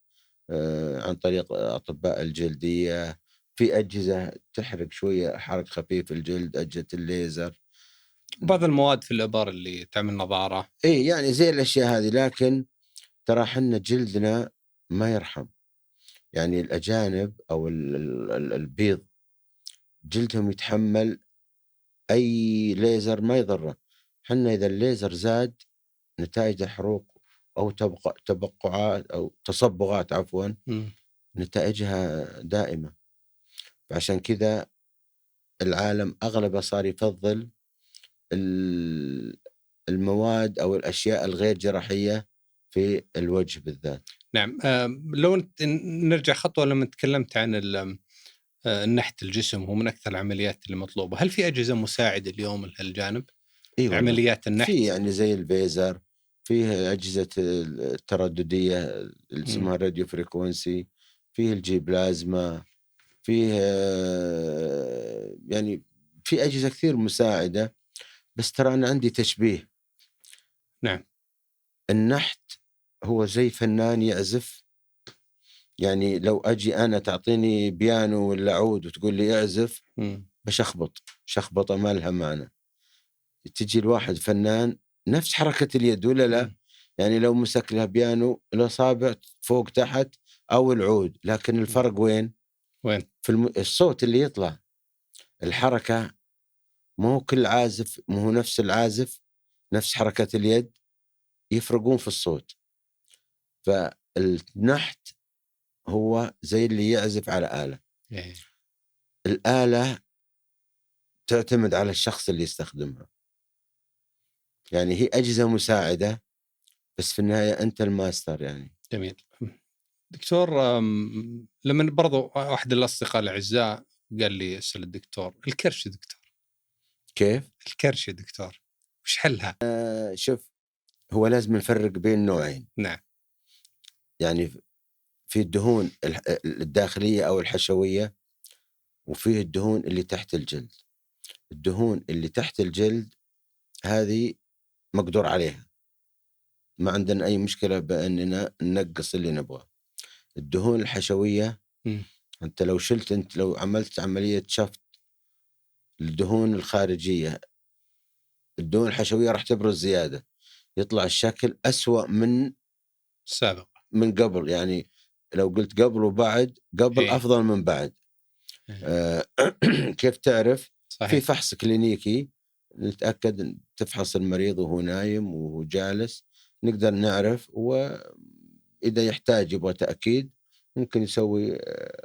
عن طريق أطباء الجلدية. في أجهزة تحرق شوية حرق خفيف الجلد، أجهزة الليزر. بعض المواد في الإبر اللي تعمل نظارة. إيه يعني زي الأشياء هذه، لكن ترى حنا جلدنا ما يرحم. يعني الأجانب أو البيض جلدهم يتحمل أي ليزر ما يضره. حنا إذا الليزر زاد نتائج الحروق أو تبقعات أو تصبغات عفوا مم. نتائجها دائمة. فعشان كذا العالم أغلبه صار يفضل المواد أو الأشياء الغير جراحية في الوجه بالذات. نعم. لو نرجع خطوة لما تكلمت عن النحت الجسم، هو من أكثر العمليات اللي مطلوبة. هل في أجهزة مساعدة اليوم لهالجانب؟ اي والله عمليات النحت. في يعني زي الفيزر، فيه أجهزة الترددية اللي اسمها راديو فريكونسي، فيه الجي بلازما، فيه يعني في أجهزة كثير مساعدة. بس ترى أنا عندي تشبيه. نعم. النحت هو زي فنان يعزف. يعني لو أجي أنا تعطيني بيانو ولا عود وتقول لي اعزف بشخبط شخبطة ما لها معنى. تجي الواحد فنان نفس حركة اليد ولا لا؟ يعني لو مسك لها بيانو الأصابع فوق تحت أو العود، لكن الفرق وين؟ وين؟ في الصوت اللي يطلع. الحركة مو كل عازف مو نفس العازف نفس حركة اليد، يفرقون في الصوت. فالنحت هو زي اللي يعزف على آلة. إيه. الآلة تعتمد على الشخص اللي يستخدمها. يعني هي أجهزة مساعدة بس في النهاية أنت الماستر يعني. جميل. دكتور، لما برضو واحد الأصدقاء الأعزاء قال لي اسأل الدكتور الكرش. دكتور كيف؟ الكرش يا دكتور وش حلها؟ شوف هو لازم نفرق بين نوعين. نعم. يعني في الدهون الداخلية أو الحشوية، وفيه الدهون اللي تحت الجلد. الدهون اللي تحت الجلد هذه مقدور عليها، ما عندنا أي مشكلة بأننا ننقص اللي نبغاه. الدهون الحشوية أنت لو عملت عملية شفط الدهون الخارجية، الدهون الحشوية راح تبرز زيادة، يطلع الشكل أسوأ من السابق، من قبل. يعني لو قلت قبل وبعد، قبل أفضل من بعد. كيف تعرف؟ صحيح. في فحص كلينيكي نتأكد، تفحص المريض وهو نايم وهو جالس، نقدر نعرف. وإذا يحتاج يبغى تأكيد ممكن يسوي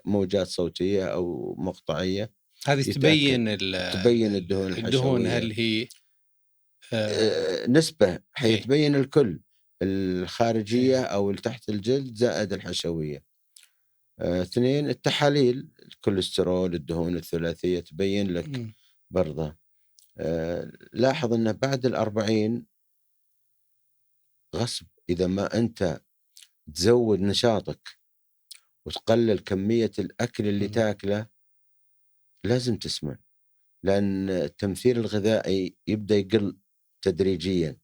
موجات صوتية أو مقطعية، هذه تبين الدهون الدهون الحشوية. هل هي نسبة حيتبين الكل، الخارجية أو تحت الجلد زائد الحشوية. 2 التحاليل، الكوليسترول، الدهون الثلاثية تبين لك برضه. لاحظ أنه بعد 40 غصب، إذا ما أنت تزود نشاطك وتقلل كمية الأكل اللي تاكله لازم تسمن، لأن التمثيل الغذائي يبدأ يقل تدريجيا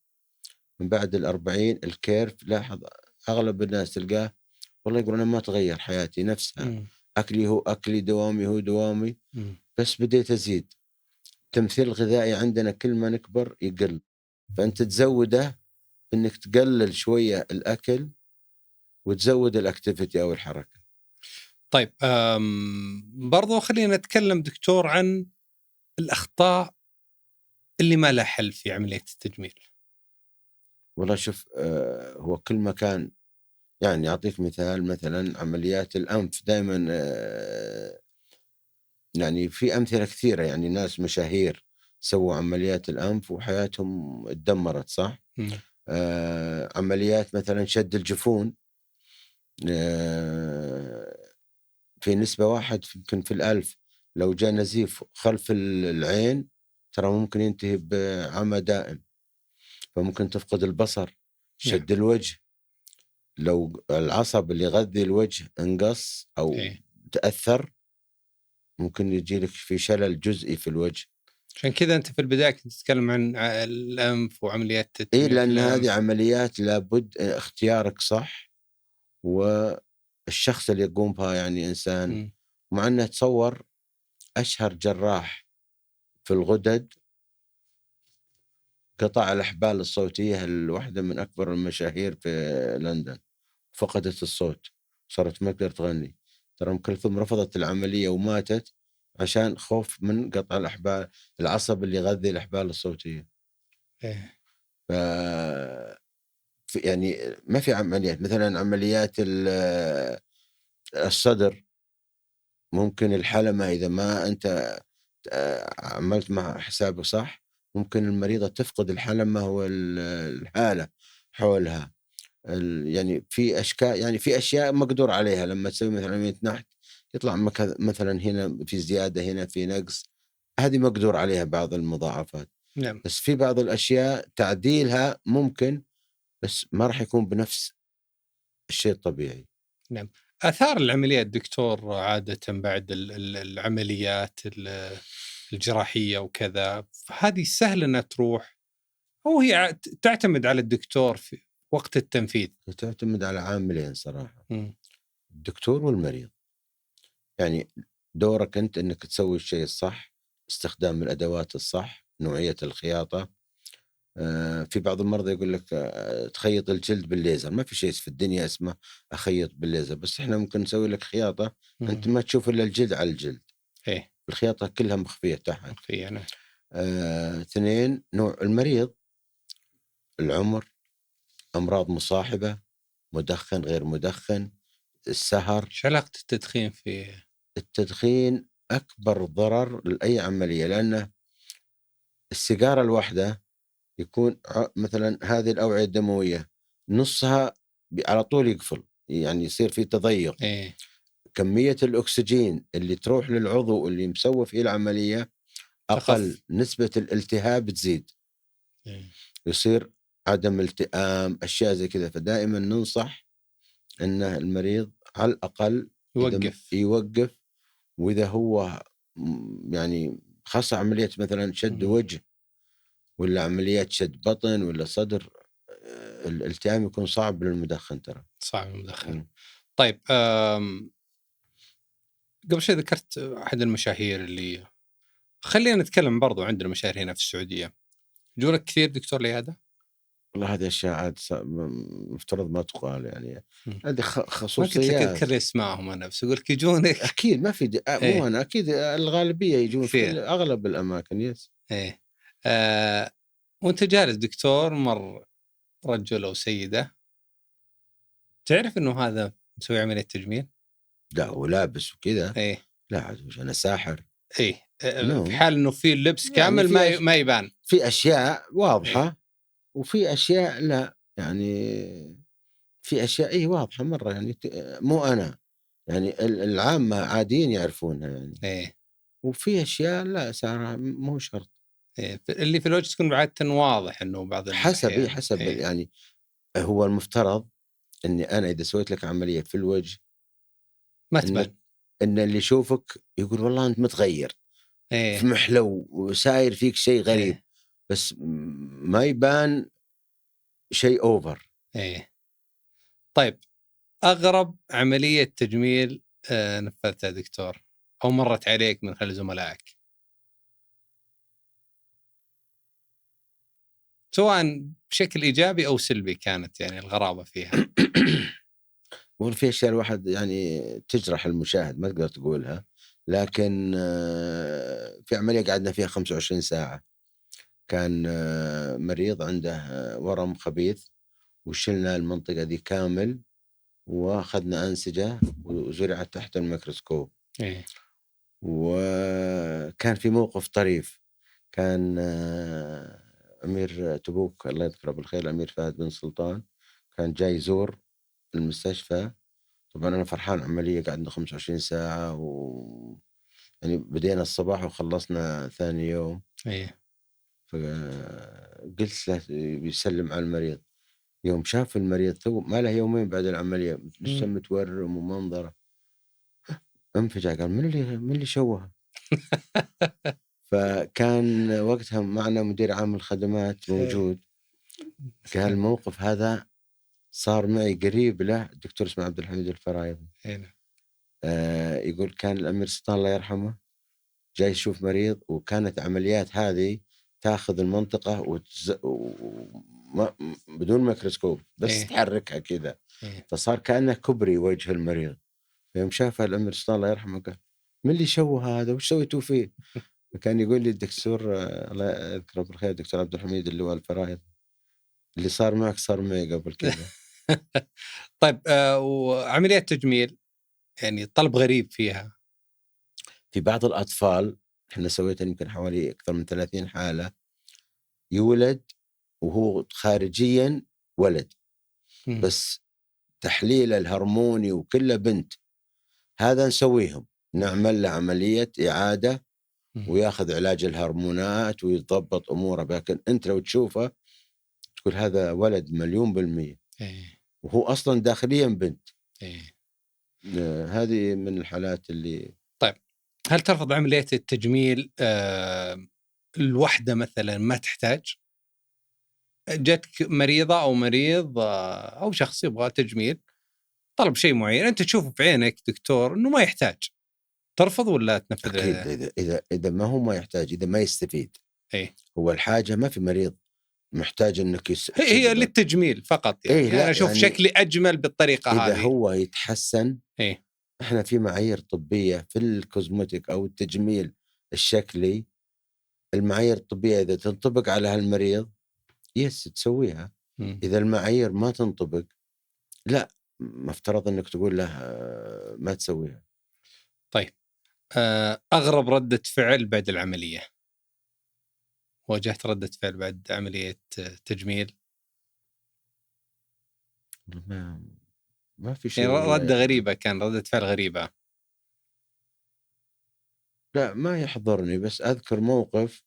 من بعد 40. الكيرف لاحظ أغلب الناس تلقاه والله يقول أنا ما تغير حياتي نفسها، أكلي هو أكلي، دوامي هو دوامي، بس بديت أزيد. التمثيل الغذائي عندنا كل ما نكبر يقل، فأنت تزوده إنك تقلل شوية الأكل وتزود الأكتيفيتي أو الحركة. طيب برضو خلينا نتكلم دكتور عن الأخطاء اللي ما لها حل في عملية التجميل. والله شوف، هو كل مكان، يعني أعطيك مثال، مثلا عمليات الأنف دائما، يعني في أمثلة كثيرة، يعني ناس مشاهير سووا عمليات الأنف وحياتهم اتدمرت، صح؟ عمليات مثلا شد الجفون، في نسبة 1 يمكن في 1000 لو جاء نزيف خلف العين ترى ممكن ينتهي بعمى دائم، فممكن تفقد البصر. شد الوجه، لو العصب اللي يغذي الوجه انقص أو تأثر ممكن يجي لك في شلل جزئي في الوجه. عشان كذا أنت في البداية كنت تتكلم عن الأنف وعمليات التجميل. لأن هذه عمليات لابد اختيارك صح، والشخص اللي يقوم بها يعني إنسان. مع أنه تصور أشهر جراح في الغدد قطع الأحبال الصوتية، الواحدة من أكبر المشاهير في لندن، فقدت الصوت، صارت ما تقدر تغني. ترى أم كلثوم رفضت العملية وماتت عشان خوف من قطع الأحبال، العصب اللي يغذي الأحبال الصوتية. يعني ما في عمليات، مثلا عمليات الصدر، ممكن الحلمة إذا ما أنت عملت مع حسابه صح، ممكن المريضة تفقد الحلمة والهالة حولها. يعني في أشكال، يعني في أشياء مقدور عليها. لما تسوي مثلا عملية نحت يطلع مثلا هنا في زيادة، هنا في نقص، هذه مقدور عليها بعض المضاعفات. نعم. بس في بعض الأشياء تعديلها ممكن، بس ما راح يكون بنفس الشيء الطبيعي. نعم. آثار العمليات دكتور عادة بعد العمليات الجراحية وكذا، هذه سهل أنها تروح، أو هي تعتمد على الدكتور في وقت التنفيذ؟ تعتمد على عاملين صراحة، الدكتور والمريض. يعني دورك أنت أنك تسوي الشيء الصح، استخدام الأدوات الصح، نوعية الخياطة. في بعض المرضى يقول لك تخيط الجلد بالليزر، ما في شيء في الدنيا اسمه أخيط بالليزر، بس إحنا ممكن نسوي لك خياطة أنت ما تشوف إلا الجلد على الجلد. الخياطة كلها مخفية تحت. مخفية. نعم. 2 نوع المريض، العمر، أمراض مصاحبة، مدخن غير مدخن، السهر. إيش علاقة التدخين في التدخين أكبر ضرر لأي عملية، لأنه السيجارة الواحدة يكون مثلا هذه الأوعية الدموية نصها على طول يقفل، يعني يصير في تضيق. كمية الأكسجين اللي تروح للعضو اللي مسوي فيه العملية أقل، نسبة الالتهاب تزيد، يصير عدم التئام، أشياء زي كذا. فدائما ننصح أن المريض على الأقل يوقف. يوقف. وإذا هو يعني خاصة عملية مثلا شد وجه ولا عمليات شد بطن ولا صدر، الالتئام يكون صعب للمدخن ترى. صعب المدخن. طيب قبل شيء ذكرت أحد المشاهير اللي خلينا نتكلم برضو عندنا مشاهير هنا في السعودية، يجونك كثير دكتور لهذا؟ والله هذه أشياء عاد مفترض ما تقال يعني. هذه ما قلت لك خصوصيات. اذكر اسمائهم أنا بس أقول لك يجونك. أكيد ما في مو أنا أكيد الغالبية يجون في كثير. أغلب الأماكن. يس. إيه. وأنت جالس دكتور مر رجل أو سيدة تعرف إنه هذا مسوي عملية تجميل؟ لا ولابس وكذا. إيه. لا عاد وش أنا ساحر. إيه. No. في حال إنه في اللبس يعني كامل في ما يبان. في أشياء واضحة. إيه. وفي أشياء لا يعني. في أشياء إيه واضحة مرة يعني مو أنا يعني العامة عاديين يعرفونها يعني. إيه. وفي أشياء لا سارة مو شرط. إيه. اللي في الوجه تكون عادة واضح إنه بعض حسب الأحيان. حسب إيه. يعني. هو المفترض إني أنا إذا سويت لك عملية في الوجه ما تبان. إن اللي يشوفك يقول والله أنت متغير إيه. في محلو وساير فيك شيء غريب. إيه. بس ما يبان شيء أوفر. إيه. طيب أغرب عملية تجميل نفذتها دكتور أو مرت عليك من خلال زملائك، سواء بشكل إيجابي أو سلبي كانت يعني الغرابة فيها؟ وفي أشياء الواحد يعني تجرح المشاهد ما تقدر تقولها. لكن في عملية قعدنا فيها 25 ساعة. كان مريض عنده ورم خبيث وشلنا المنطقة دي كامل وأخذنا أنسجة وزرعت تحت الميكروسكوب. إيه. وكان في موقف طريف. كان أمير تبوك الله يذكره بالخير الأمير فهد بن سلطان كان جاي يزور المستشفى. طبعا أنا فرحان عملية قعدنا 25 ساعة يعني بدينا الصباح وخلصنا ثاني يوم. إيه. فقلت له بيسلم على المريض. يوم شاف المريض تو ما له يومين بعد العملية لسه متورم ومنظره انفجع قال من اللي شوه. فكان وقتها معنا مدير عام الخدمات موجود. قال الموقف هذا صار معي قريب له الدكتور اسمه عبد الحميد الفرايضي. يقول كان الأمير سلطان الله يرحمه جاي يشوف مريض وكانت عمليات هذه تاخذ المنطقة بدون ميكروسكوب بس تحركها كذا. فصار كأنه كبري وجه المريض. يوم شافها الأمير سلطان الله يرحمه قال من اللي شوه هذا وش سويتوا فيه؟ فكان يقول لي الدكتور الله يذكره بالخير الدكتور عبد الحميد اللي هو الفرايض اللي صار معك صار معي قبل كذا. طيب وعمليات تجميل يعني طلب غريب فيها. في بعض الأطفال احنا سويت يمكن حوالي أكثر من 30 حالة يولد وهو خارجيا ولد بس تحليل الهرموني وكله بنت. هذا نسويهم نعمل له عملية إعادة وياخذ علاج الهرمونات ويضبط أموره. لكن أنت لو تشوفه تقول هذا ولد 1,000,000%. وهو أصلا داخليا بنت. هذه من الحالات اللي. طيب هل ترفض عملية التجميل الوحدة مثلا ما تحتاج؟ جاتك مريضة أو مريض أو شخص يبغى تجميل طلب شيء معين أنت تشوفه في عينك دكتور إنه ما يحتاج، ترفض ولا تنفذ؟ أكيد إذا ما هو ما يحتاج إذا ما يستفيد. هو الحاجة ما في مريض محتاج إنك هي للتجميل فقط يعني. أنا أشوف يعني شكلي أجمل بالطريقة إذا هذه. إذا هو يتحسن. إحنا في معايير طبية في الكوزمتيك أو التجميل الشكلي. المعايير الطبية إذا تنطبق على هالمريض يس تسويها. إذا المعايير ما تنطبق لا مفترض أنك تقول له ما تسويها. طيب أغرب ردة فعل بعد العملية؟ واجهت ردة فعل بعد عملية تجميل؟ ما في شيء يعني ردة غريبة كان ردة فعل غريبة؟ لا ما يحضرني بس أذكر موقف.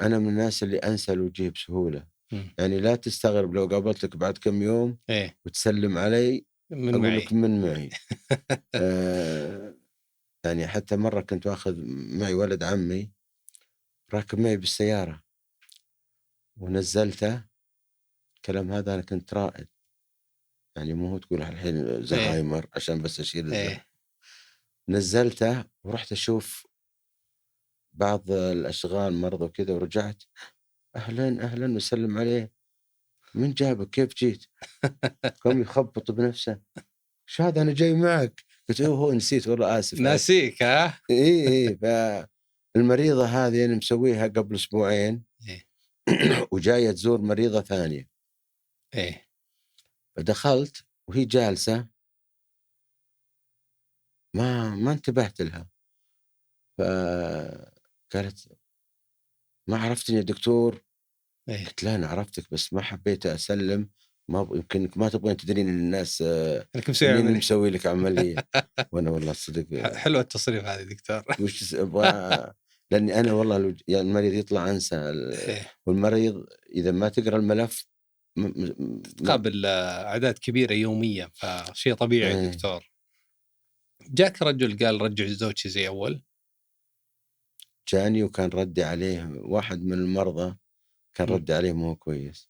أنا من الناس اللي أنسى الوجيه بسهولة. يعني لا تستغرب لو قابلتك بعد كم يوم وتسلم علي من أقول معي. لك من معي. يعني حتى مرة كنت واخذ معي ولد عمي راكب معي بالسيارة ونزلته. الكلام هذا أنا كنت رائد، يعني مو تقول الحين زهايمر عشان بس أشيل الزهايمر. نزلته ورحت أشوف بعض الأشغال مرضى وكذا، ورجعت أهلا أهلا وسلم عليه، من جابك كيف جيت؟ قام يخبط بنفسه، شو هذا أنا جاي معك؟ قلت هو نسيت والله آسف. ناسيك ها؟ إيه فالمريضة هذه أنا مسويها قبل أسبوعين وجاية تزور مريضة ثانية. فدخلت وهي جالسة ما انتبهت لها، فقالت ما عرفتني يا دكتور. قلت لا أنا عرفتك بس ما حبيت أسلم، يمكنك ما تبغين تدرين الناس إني مسوي لك عملية. وأنا والله صدق حلوة التصريف هذه دكتور. وش أبغى لأني أنا والله يعني المريض يطلع أنسى والمريض إذا ما تقرأ الملف قابل أعداد كبيرة يوميا، فشيء طبيعي. دكتور جاك رجل قال رجع زوجتي زي أول؟ جاني وكان ردي عليه واحد من المرضى، كان ردي عليه مو كويس.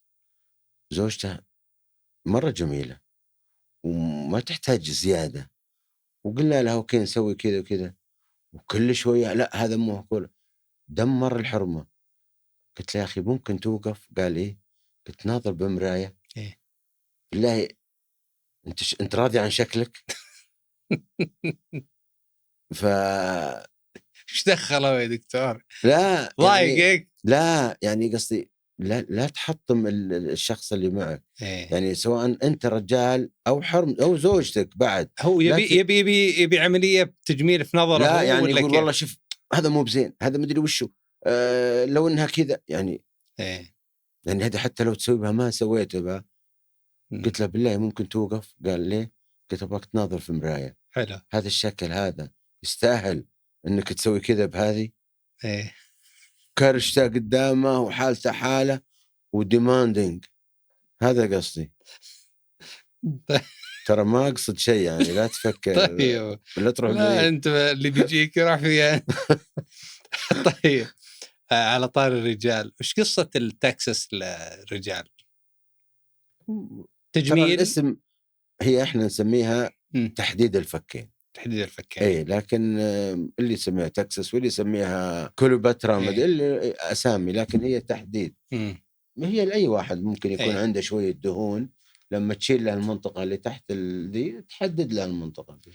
زوجته مرة جميلة وما تحتاج زيادة، وقلنا لها اوكي نسوي كذا وكذا، وكل شوية لا هذا مو كله، دمر الحرمة. قلت له يا أخي ممكن توقف؟ قال إيه. قلت ناظر بمراية بالله أنت راضي عن شكلك؟ ف ايش دخله يا دكتور؟ لا ضايقك؟ يعني لا يعني قصدي لا تحطم الشخص اللي معك. يعني سواء أنت رجال أو حرم أو زوجتك بعد، هو يبي عملية تجميل في نظره. لا يعني ولا يقول كيف؟ والله شوف هذا مو بزين، هذا مدري وشو، لو إنها كذا يعني. يعني هذا حتى لو تسوي بها ما سويته بها. قلت له بالله ممكن توقف؟ قال ليه؟ قلت أبغاك تناظر في مراية. حلو. هذا الشكل هذا يستاهل إنك تسوي كذا بهذه؟ كرشته قدامه وحالته حالة وديماندينج. هذا قصدي. ترى ما أقصد شيء يعني لا تفكر. طيب لا تروح لا أنت اللي بيجيك راح فيها. طيب على طار الرجال، وش قصة التكساس للرجال؟ تجميل. ترى الاسم هي احنا نسميها تحديد الفكين. تحديد الفكين. اي لكن اللي يسميها تكساس واللي يسميها كليوباترا اللي اسامي، لكن هي تحديد. هي لاي واحد ممكن يكون عنده شويه دهون، لما تشيل له المنطقه اللي تحت دي تحدد له المنطقه دي.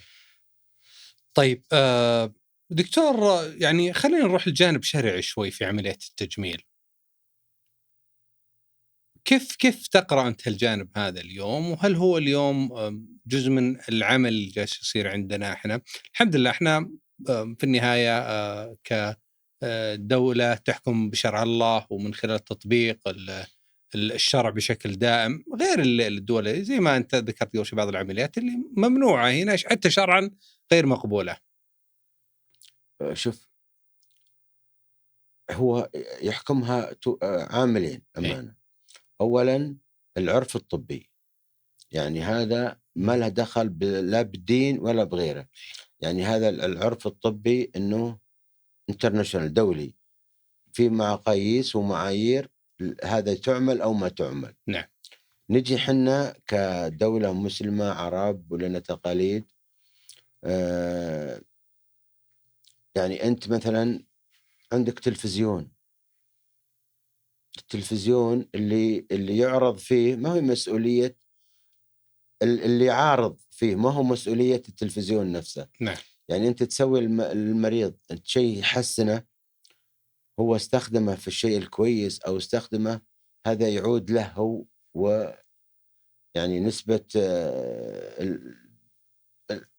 طيب دكتور، يعني خلينا نروح الجانب شرعي شوي في عملية التجميل. كيف تقرأ أنت الجانب هذا اليوم؟ وهل هو اليوم جزء من العمل اللي جالس يصير عندنا احنا؟ الحمد لله احنا في النهاية كدولة تحكم بشرع الله، ومن خلال تطبيق الشرع بشكل دائم، غير الدول زي ما أنت ذكرت قبل بعض العمليات اللي ممنوعة هنا حتى شرعا غير مقبولة. شوف هو يحكمها عاملين أمانة. أولا العرف الطبي، يعني هذا ما له دخل لا بالدين ولا بغيره. يعني هذا العرف الطبي أنه انترناشونال دولي، في مقاييس ومعايير هذا تعمل أو ما تعمل. نعم. نجي حنا كدولة مسلمة عرب ولنا تقاليد. يعني أنت مثلا عندك تلفزيون، التلفزيون اللي يعرض فيه ما هو مسؤولية اللي عارض فيه، ما هو مسؤولية التلفزيون نفسه. نعم. يعني أنت تسوي المريض شيء يحسنه، هو استخدمه في الشيء الكويس أو استخدمه هذا يعود له هو، ويعني نسبة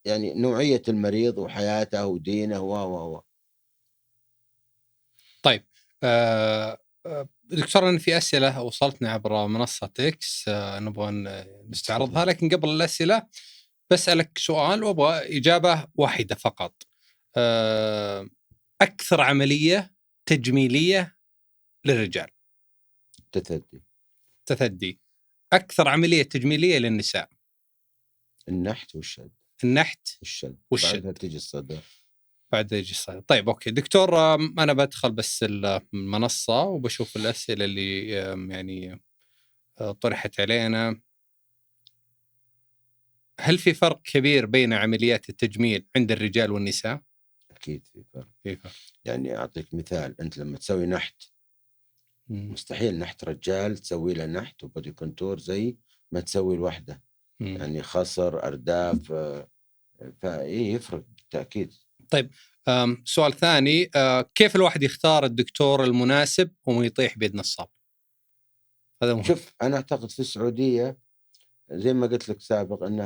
يعني نوعية المريض وحياته ودينه و طيب دكتور، أنا في أسئلة وصلتنا عبر منصة إكس نبغى نستعرضها، لكن قبل الأسئلة بسألك سؤال وأبغى إجابة واحدة فقط. أكثر عملية تجميلية للرجال؟ تثدي. أكثر عملية تجميلية للنساء؟ النحت والشد. النحت والشد. والشد. بعدها تجي الصدر. بعد يجي الصدر. طيب أوكي دكتور، أنا بدخل بس المنصة وبشوف الأسئلة اللي يعني طرحت علينا. هل في فرق كبير بين عمليات التجميل عند الرجال والنساء؟ أكيد في فرق. في فرق. يعني أعطيك مثال، أنت لما تسوي نحت مستحيل نحت رجال تسوي له نحت وبودي كونتور زي ما تسوي الوحدة. يعني خصر أرداف، فإيه يفرق بالتأكيد. طيب سؤال ثاني، كيف الواحد يختار الدكتور المناسب وما يطيح بيد نصاب؟ هذا مهم. شوف أنا أعتقد في السعودية زي ما قلت لك سابق أن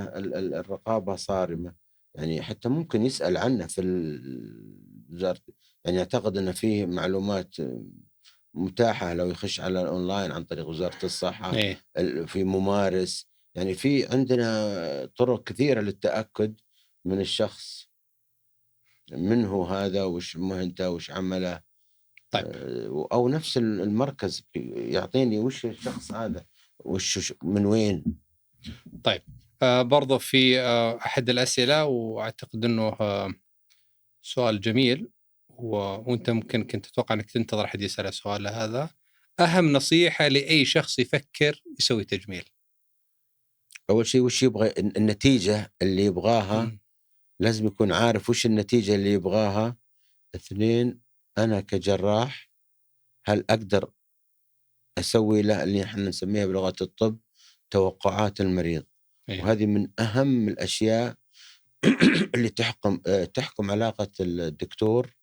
الرقابة صارمة، يعني حتى ممكن يسأل عنه في الوزارة. يعني أعتقد أن فيه معلومات متاحة لو يخش على الأونلاين عن طريق وزارة الصحة. إيه؟ في ممارس، يعني في عندنا طرق كثيرة للتأكد من الشخص، من هو هذا، وش مهنته، وش عمله. طيب. أو نفس المركز يعطيني وش الشخص هذا، وش من وين. طيب برضو في أحد الأسئلة، وأعتقد أنه سؤال جميل، وأنت ممكن كنت تتوقع أنك تنتظر أحد يسأل السؤال هذا. أهم نصيحة لأي شخص يفكر يسوي تجميل؟ أول شيء وش يبغى، النتيجة اللي يبغاها لازم يكون عارف وش النتيجة اللي يبغاها. 2، أنا كجراح هل أقدر أسوي له اللي احنا نسميها بلغة الطب توقعات المريض. إيه؟ وهذه من أهم الأشياء اللي تحكم علاقة الدكتور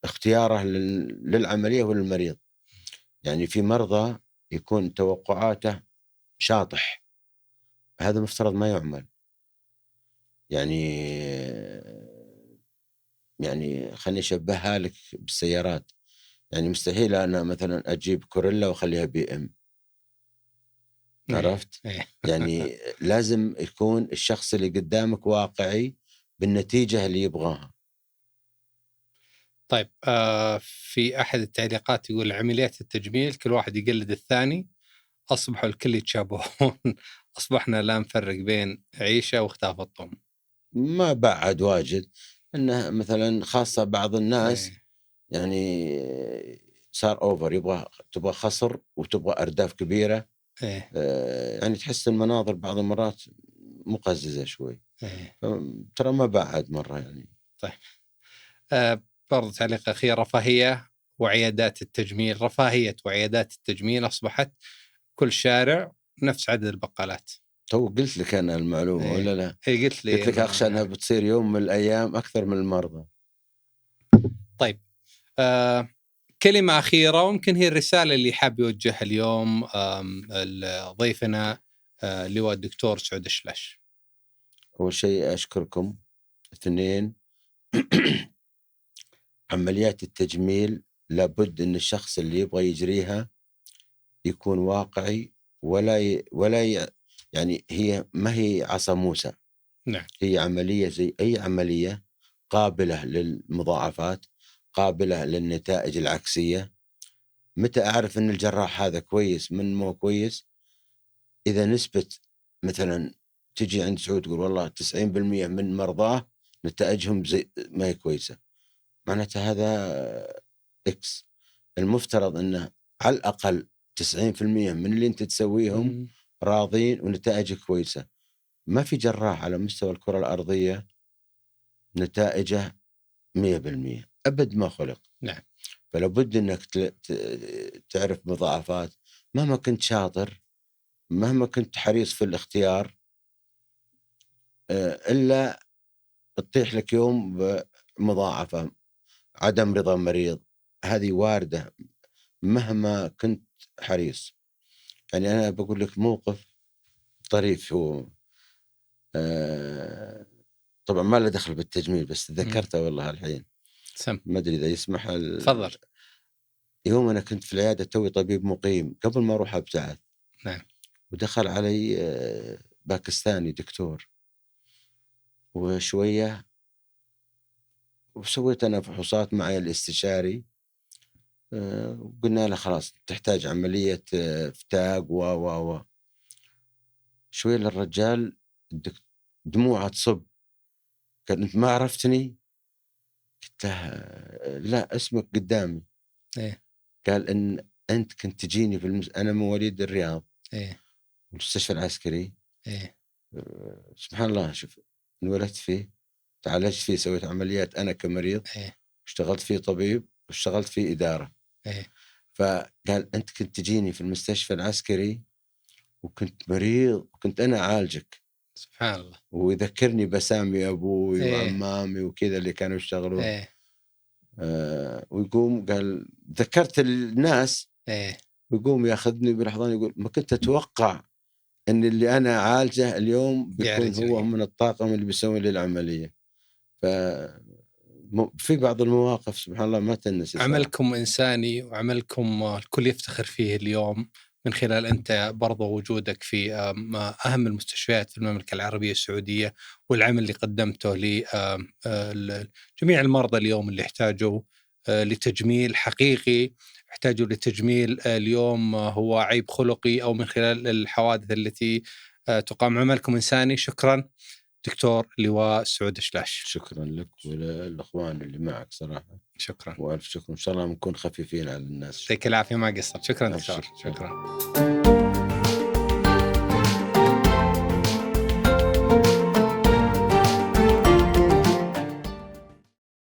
باختياره للعملية وللمريض. يعني في مرضى يكون توقعاته شاطح، هذا مفترض ما يعمل. يعني خليني أشبهها لك بالسيارات. يعني مستحيل أنا مثلا أجيب كوريلا وأخليها BM. عرفت؟ يعني لازم يكون الشخص اللي قدامك واقعي بالنتيجة اللي يبغاها. طيب في أحد التعليقات يقول عمليات التجميل كل واحد يقلد الثاني، أصبحوا الكل يتشابهون. أصبحنا لا نفرق بين عيشة واختلاف الطعم. ما بعد واجد انه مثلا خاصة بعض الناس يعني صار اوفر، تبغى خصر وتبغى ارداف كبيرة. يعني تحس المناظر بعض المرات مقززة شوي. ترى ما بعد مرة يعني. طيب برضو تعليق أخير، رفاهية وعيادات التجميل، رفاهية وعيادات التجميل أصبحت كل شارع نفس عدد البقالات. تو قلت لك أنا المعلومة ولا لا؟ قلت لي. قلت لك أخشى أنها بتصير يوم من الأيام أكثر من المرضى. طيب كلمة أخيرة، ويمكن هي الرسالة اللي حاب يوجهها اليوم ضيفنا لواء الدكتور سعود الشلاش. أول شيء أشكركم. 2، عمليات التجميل لابد أن الشخص اللي يبغى يجريها يكون واقعي، يعني هي ما هي عصا موسى. نعم. هي عملية زي أي عملية، قابلة للمضاعفات، قابلة للنتائج العكسية. متى أعرف أن الجراح هذا كويس من مو كويس؟ إذا نسبة مثلا تجي عند سعود تقول والله 90% من مرضاه نتائجهم زي ما هي كويسة، معناته هذا إكس. المفترض أنه على الأقل 90% من اللي أنت تسويهم راضين ونتائجك كويسة. ما في جراح على مستوى الكرة الأرضية نتائجه 100%، أبد ما خلق. نعم. فلا بد أنك تعرف مضاعفات. مهما كنت شاطر، مهما كنت حريص في الاختيار، إلا تطيح لك يوم بمضاعفة، عدم رضا مريض. هذه واردة مهما كنت حريص. يعني أنا بقول لك موقف طريف، هو طبعا ما له دخل بالتجميل بس ذكرته والله الحين. ما أدري إذا يسمح. تفضل. يوم أنا كنت في العيادة توي طبيب مقيم قبل ما أروح أبتعث. نعم. ودخل علي باكستاني دكتور، وشوية وسويت أنا فحوصات معي الاستشاري. وقلنا له خلاص تحتاج عملية فتاق و شوي للرجال دموعه تصب، قال أنت ما عرفتني؟ قلت له لا اسمك قدامي. إيه. قال إن أنت كنت تجيني أنا مواليد الرياض، إيه. المستشفى العسكري. إيه. سبحان الله، شوف انولدت فيه، تعالجت فيه، سويت عمليات أنا كمريض، إيه. اشتغلت فيه طبيب واشتغلت فيه إدارة. إيه. فقال أنت كنت تجيني في المستشفى العسكري وكنت مريض وكنت أنا أعالجك. سبحان الله. ويذكرني بسامي أبوي إيه. وعمامي وكذا اللي كانوا يشتغلون. إيه. ويقوم قال ذكرت الناس، إيه. ويقوم ياخذني بالحضان يقول ما كنت أتوقع أن اللي أنا أعالجه اليوم بيكون بيعالج هو لي. من الطاقم اللي بيسوي لي العملية. في بعض المواقف سبحان الله ما تنسي صراحة. عملكم إنساني، وعملكم الكل يفتخر فيه اليوم، من خلال أنت برضو وجودك في أهم المستشفيات في المملكة العربية السعودية، والعمل اللي قدمته لجميع المرضى اليوم اللي يحتاجوا لتجميل حقيقي، يحتاجوا لتجميل اليوم هو عيب خلقي أو من خلال الحوادث التي تقام. عملكم إنساني. شكرا دكتور اللواء سعود شلاش. شكرا لك وللأخوان اللي معك صراحة. شكرا. وألف شكر، إن شاء الله نكون خفيفين على الناس. يعطيك العافية، ما قصرت. شكرا دكتور. أبشر. شكرا.